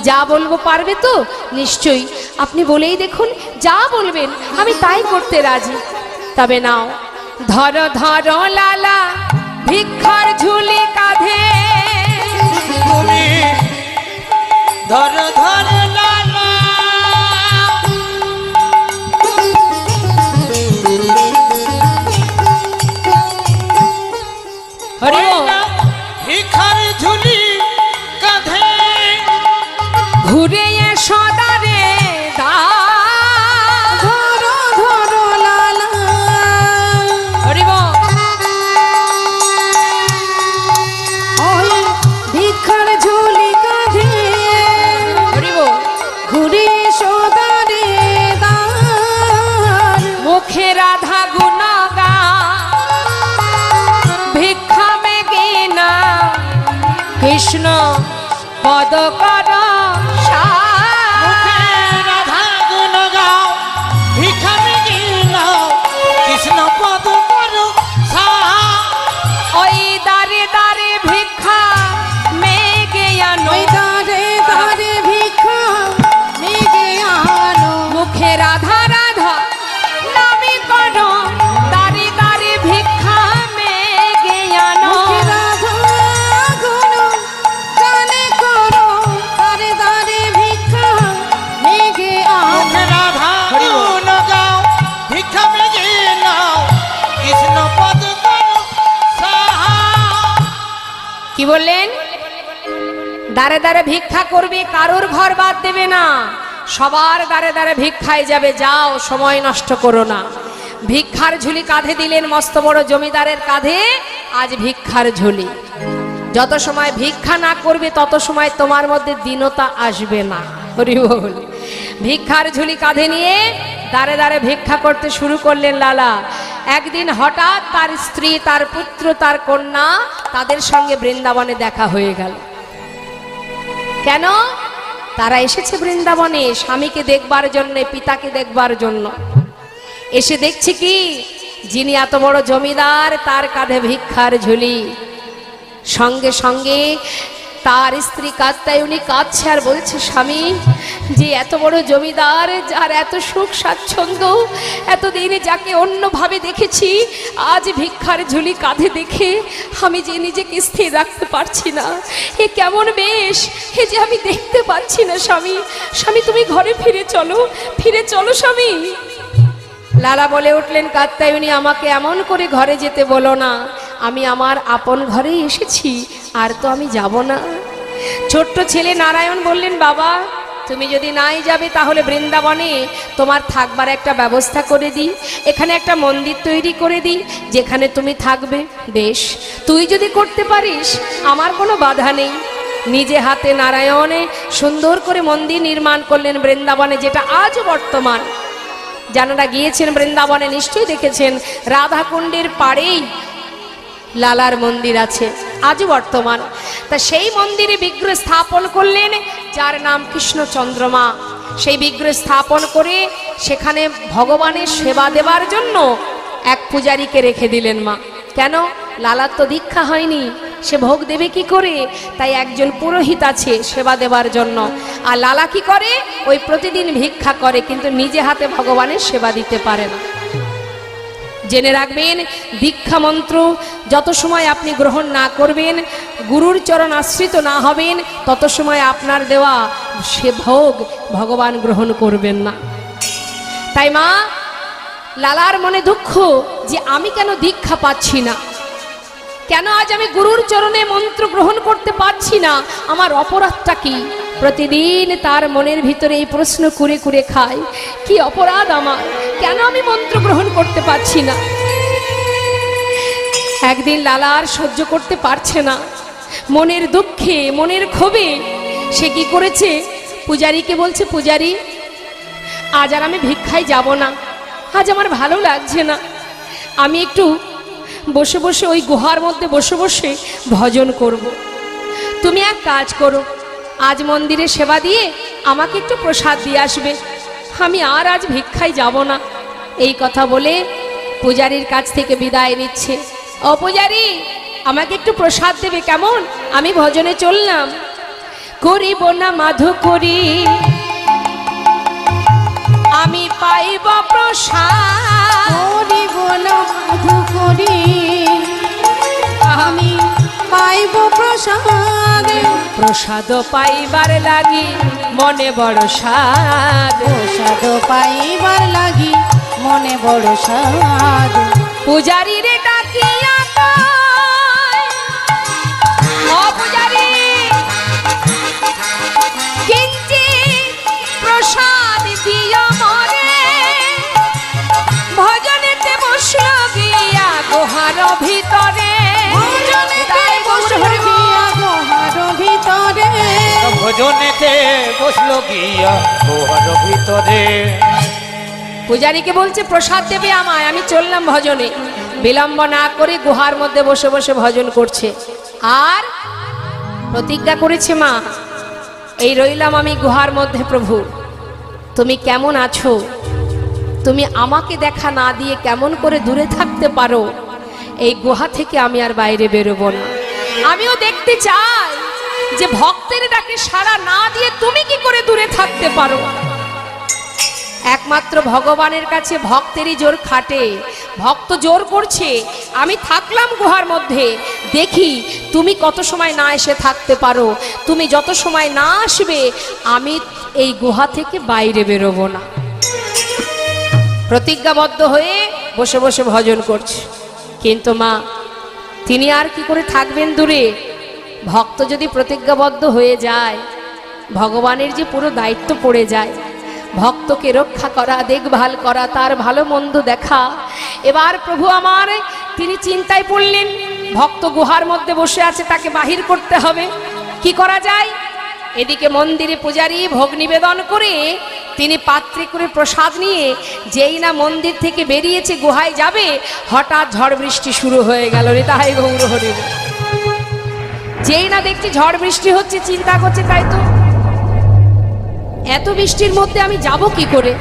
যা বলবো পারবে তো? নিশ্চয়ই, আপনি বলেই দেখুন, যা বলবেন আমি তাই করতে রাজি। তবে নাও, ধরো ধরো লালা ভিক্ষার ঝুলি কাঁধে, তুমি ধর ধর লালা, হরি বল। ভিখার ঝুলি কাঁধে, ঘুরে এসো দারে দা, ধরো ধরো লালা, হরি বল। ওই ভিক্ষার ঝুলি কাঁধে, হরি বল। ঘুরে এসো দ্বারে দ্বার, মুখে রাধা গুণগা, ভিক্ষা মেগে না কৃষ্ণ পদ কর মুখে রাধা গুণ গাও, ভিখা মেগে নাও, কৃষ্ণ পদ করো সাহা। ওই দারে দারে ভিক্ষা মেগে আনো, ওই দ্বারে দ্বারে ভিক্ষা মেগে আনো, মুখে রাধা রাধা নামে করো, দারে দারে ভিক্ষা মেগে আনো। মুখে রাধা গুণ গানে করো, দ্বারে দ্বারে ভিক্ষা মেগে আনো। মুখে রাধা গুণ গাও, ভিখা মেগে নাও, কৃষ্ণ পদ করো সাহা। কি বললেন? দারে দারে ভিক্ষা করবে, কারোর ঘর বাদ দেবে না, সবার দারে দারে ভিক্ষায় যাবে। যাও, সময় নষ্ট করো না। ভিক্ষার ঝুলি কাঁধে দিলেন মস্ত বড় জমিদারের কাঁধে। আজ ভিক্ষার ঝুলি, যত সময় ভিক্ষা না করবে তত সময় তোমার মধ্যে দীনতা আসবে না। হরি বল। ভিক্ষার ঝুলি কাঁধে নিয়ে দারে দারে ভিক্ষা করতে শুরু করলেন লালা। একদিন হঠাৎ তার স্ত্রী, তার পুত্র, তার কন্যা, তাদের সঙ্গে বৃন্দাবনে দেখা হয়ে গেল। কেন? তারা এসেছে বৃন্দাবনে স্বামীকে দেখবার জন্য, পিতাকে দেখবার জন্য। এসে দেখছি কি, যিনি এত বড় জমিদার তার কাঁধে ভিক্ষার ঝুলি। সঙ্গে সঙ্গে তার স্ত্রী কাত্যায়নী কাঁদছে আর বলছে, স্বামী, যে এত বড় জমিদার, যার এত সুখ স্বাচ্ছন্দ্য, এতদিনে যাকে অন্যভাবে দেখেছি, আজ ভিক্ষার ঝুলি কাঁধে দেখে আমি যে নিজেকে স্থির রাখতে পারছি না। এ কেমন বেশ, এ যে আমি দেখতে পাচ্ছি না। স্বামী, স্বামী, তুমি ঘরে ফিরে চলো, ফিরে চলো স্বামী। লালা বলে উঠলেন, কাত্যায়নী, আমাকে এমন করে ঘরে যেতে বলো না, আমি আমার আপন ঘরেই এসেছি, আর তো আমি যাব না। ছোট্ট ছেলে নারায়ণ বললেন, বাবা, তুমি যদি নাই যাবে তাহলে বৃন্দাবনে তোমার থাকবার একটা ব্যবস্থা করে দিই, এখানে একটা মন্দির তৈরি করে দিই, যেখানে তুমি থাকবে। বেশ, তুই যদি করতে পারিস আমার কোনো বাধা নেই। নিজে হাতে নারায়ণে সুন্দর করে মন্দির নির্মাণ করলেন বৃন্দাবনে, যেটা আজও বর্তমান। যারা গিয়েছেন বৃন্দাবনে নিশ্চয়ই দেখেছেন, রাধাকুণ্ডের পাড়েই লালার মন্দির আছে, আজও বর্তমান। তা সেই মন্দিরে বিগ্রহ স্থাপন করলেন, যার নাম কৃষ্ণচন্দ্রমা। সেই বিগ্রহ স্থাপন করে সেখানে ভগবানের সেবা দেবার জন্য এক পূজারীকে রেখে দিলেন মা। কেন? লালার তো দীক্ষা হয়নি, সে ভোগ দেবে কি করে? তাই একজন পুরোহিত আছে সেবা দেবার জন্য। আর লালা কি করে? ওই প্রতিদিন ভিক্ষা করে, কিন্তু নিজে হাতে ভগবানের সেবা দিতে পারে না। জেনে রাখবেন, দীক্ষা মন্ত্র যত সময় আপনি গ্রহণ না করবেন, গুরুর চরণ আশ্রিত না হবেন, তত সময় আপনার দেওয়া সে ভোগ ভগবান গ্রহণ করবেন না। তাই মা, লালার মনে দুঃখ যে আমি কেন দীক্ষা পাচ্ছি না, কেন আজ আমি গুরুর চরণে মন্ত্র গ্রহণ করতে পারছি না, আমার অপরাধটা কি? প্রতিদিন তার মনের ভিতরে এই প্রশ্ন করে করে খায়, কি অপরাধ আমার, কেন আমি মন্ত্র গ্রহণ করতে পারছি না? একদিন লালা আর সহ্য করতে পারছে না, মনের দুঃখে মনের ক্ষোভে সে কি করেছে, পূজারীকে বলছে, পূজারী আজ আর আমি ভিক্ষায় যাব না, আজ আমার ভালো লাগছে না, আমি একটু বসে বসে ওই গুহার মধ্যে বসে বসে ভজন করব। তুমি এক কাজ করো, আজ মন্দিরে সেবা দিয়ে আমাকে একটু প্রসাদ দিয়ে আসবে, আমি আর আজ ভিক্ষায় যাব না। এই কথা বলে পূজারীর কাছ থেকে বিদায় নিচ্ছে। ও পূজারী, আমাকে একটু প্রসাদ দেবে কেমন? আমি ভজনে চললাম। করিব না মাধু করি, আমি পাইব প্রসাদ। করিব না মাধু করি, আমি পাইব প্রসাদ। প্রসাদ পাইবার লাগি মনে বড় সাদ, প্রসাদ পাইবার লাগি মনে বড় সাদ। পূজারী রে ডাকিয়া কয়, ও পূজারী কিঞ্চিৎ প্রসাদ দিও মরে, ভজনেতে বসলো গিয়া গুহার ভিতরে। ভজনেতে বসলো গিয়া গুহার ভিতরে। ভজনেতে বসলো গিয়া গুহার ভিতরে। পূজারীকে বলছে, প্রসাদ দেবে আমায়, আমি চললাম ভজনে। বিলম্ব না করে গুহার মধ্যে বসে বসে ভজন করছে, আর প্রতিজ্ঞা করেছে, মা এই রইলাম আমি গুহার মধ্যে, প্রভু তুমি কেমন আছো, তুমি আমাকে দেখা না দিয়ে কেমন করে দূরে থাকতে পারো, এই গুহা থেকে আমি আর বাইরে বেরোবো না। আমিও দেখতে চাই যে ভক্তের ডাকে সাড়া না দিয়ে তুমি কি করে দূরে থাকতে পারো। একমাত্র ভগবানের কাছে ভক্তেরই জোর খাটে, ভক্ত জোর করছে, আমি থাকলাম গুহার মধ্যে, দেখি তুমি কত সময় না এসে থাকতে পারো, তুমি যত সময় না আসবে আমি এই গুহা থেকে বাইরে বেরোবো না। প্রতিজ্ঞাবদ্ধ হয়ে বসে বসে ভজন করছে। কিন্তু মা, তিনি আর কি করে থাকবেন দূরে? ভক্ত যদি প্রতিজ্ঞাবদ্ধ হয়ে যায়, ভগবানের যে পুরো দায়িত্ব পড়ে যায়, ভক্তকে রক্ষা করা, দেখভাল করা, তার ভালো মন্দ দেখা। এবার প্রভু আমার তিনি চিন্তায় পড়লেন, ভক্ত গুহার মধ্যে বসে আছে, তাকে বাহির করতে হবে, কি করা যায়? এদিকে মন্দিরে পূজারী ভোগ নিবেদন করে তিনি পাত্রে করে প্রসাদ নিয়ে যেই না মন্দির থেকে বেরিয়েছে গুহায় যাবে, হঠাৎ ঝড় বৃষ্টি শুরু হয়ে গেল। রে তাহাই গৌর হরি। যেই না দেখছি ঝড় বৃষ্টি হচ্ছে, চিন্তা করছে তাই তো এত বৃষ্টির মধ্যে আমি যাব কি করে,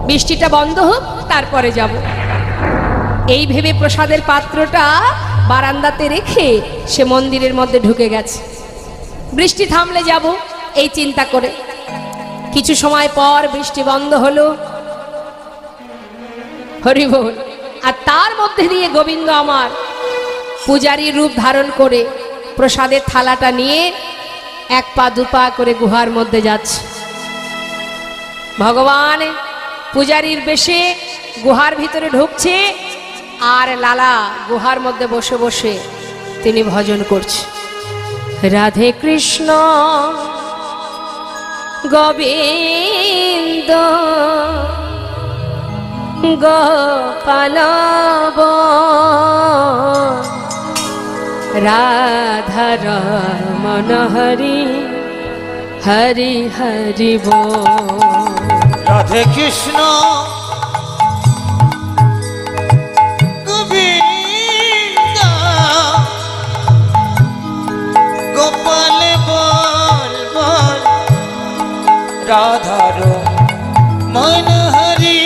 বৃষ্টিটা বন্ধ হোক তারপরে যাব। এই ভেবে প্রসাদের পাত্রটা বারান্দাতে রেখে সে মন্দিরের মধ্যে ঢুকে গেছে, বৃষ্টি থামলে যাব এই চিন্তা করে। কিছু সময় পর বৃষ্টি বন্ধ হলো, হরি বল। আর তার মধ্যে দিয়ে গোবিন্দ আমার পূজারীর রূপ ধারণ করে প্রসাদের থালাটা নিয়ে এক পা দুপা করে গুহার মধ্যে যাচ্ছে। ভগবান পূজারীর বেশে গুহার ভিতরে ঢুকছে, আর লালা গুহার মধ্যে বসে বসে তিনি ভজন করছে। রাধে কৃষ্ণ গোবিন্দ গোপাল রাধা রমণ হরি হরি হরি বল। রাধে কৃষ্ণ গোবিন্দ গোপাল বল বল, রাধার মন হরি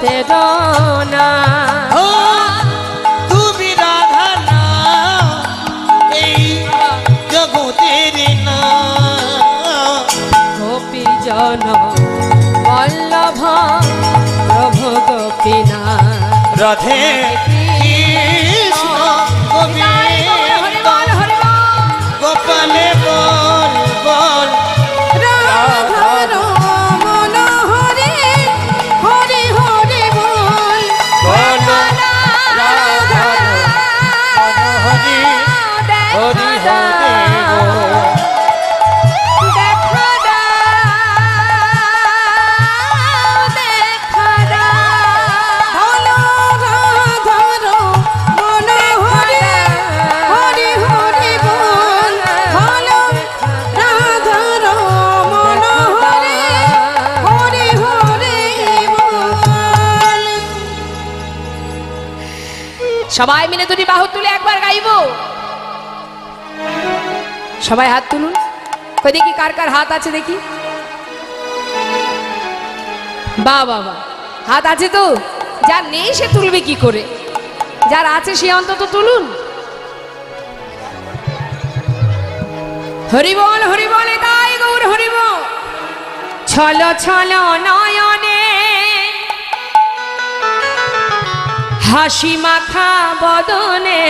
জগতের না ও তুমি রাধা না এই জগতের না গোপী জন বল্লভ প্রভু গোপীনা রাধে কৃষ্ণ গোবিন্দ গোপালে বল বল রাধার মন হরে হরে হরে বল বল রাধা হরি হরি হরি বল বলো রাধার মন হরে হরে হরে বল বলো রাধার মন হরে হরে হরে বল। সবাই মিলে দুটি বাহু তুলে একবার গাইবো সবাই হাত তুলুন কই দেখি কার কার হাত আছে দেখি বা বাবা হাত আছে তো যার নেই সে তুলবে কি করে যার আছে সে অন্তত তুলুন হরি বল গাই গৌর হরি বল ছল ছল নয়নে হাসি মাখা বদনে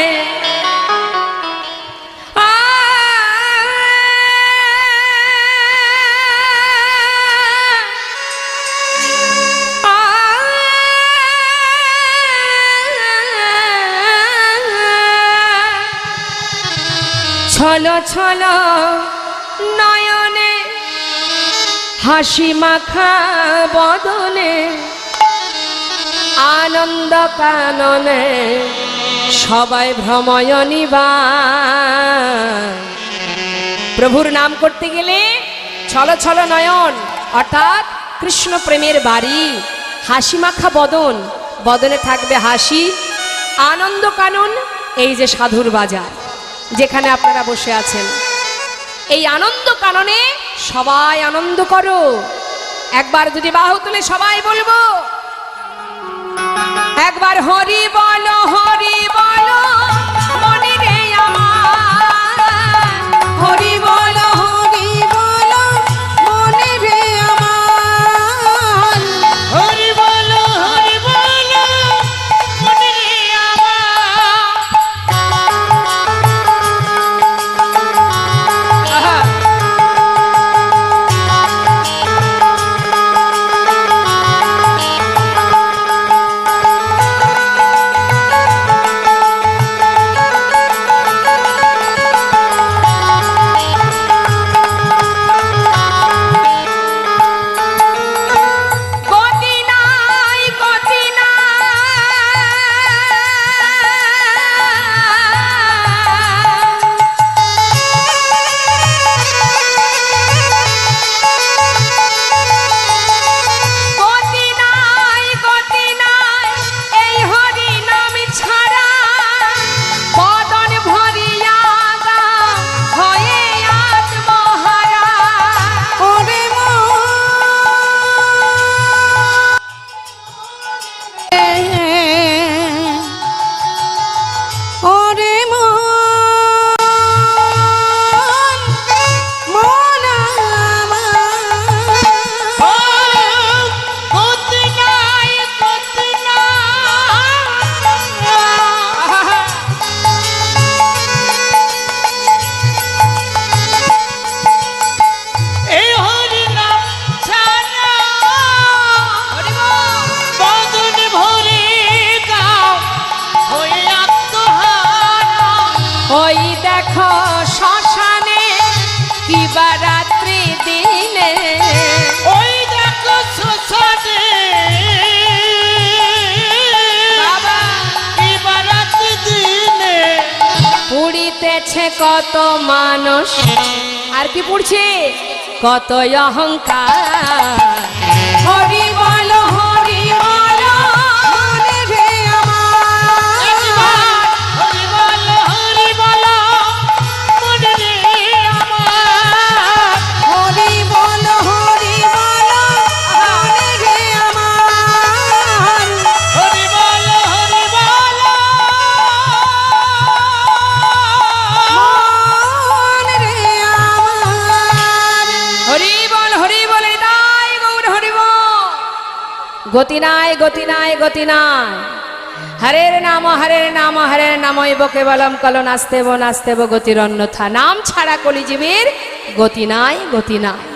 ছল ছল নয়নে হাসি মাখা বদনে আনন্দ কাননে সবাই ভ্রময়নী বা প্রভুর নাম করতে গেলে ছল ছল নয়ন অর্থাৎ কৃষ্ণ প্রেমের বাড়ি হাসি মাখা বদন বদনে থাকবে হাসি আনন্দ কানন এই যে সাধুর বাজার যেখানে আপনারা বসে আছেন এই আনন্দ কাননে সবাই আনন্দ করো একবার যদি বাহু তুলে সবাই বলবো একবার হরি বলো মনে রে আমার হরি বলো মনে রে আমার হরি বল মনে রে আহা, গতি নাই গতি নাই এই হরি নাম ছাড়া বদন ভরিয়া গা হয়ে আত্মহারা ওরে ওরে মন গতি নাই এই হরি নাম ছাড়া বদন ভরে গাও হয়ে আত্মহারা ওই দেখো শ্মশানে কিবা রাত্রি দিনে ওই দেখো শ্মশানে বাবা এবার দিনে পুড়িতেছে কত মানুষ আর কি পুড়ছে কত অহংকার হরি বলো মনে রে আমার হরি বল মনে রে আমার হরি বলো মনে রে আমার গতি নাই, গতি নাই, গতি নাই। হরের নাম হরের নাম হরের নামইব কেবলম কল নাস্তেব নাস্তেব গতির অন্যথা। নাম ছাড়া কলিজীবের গতি নাই, গতি নাই।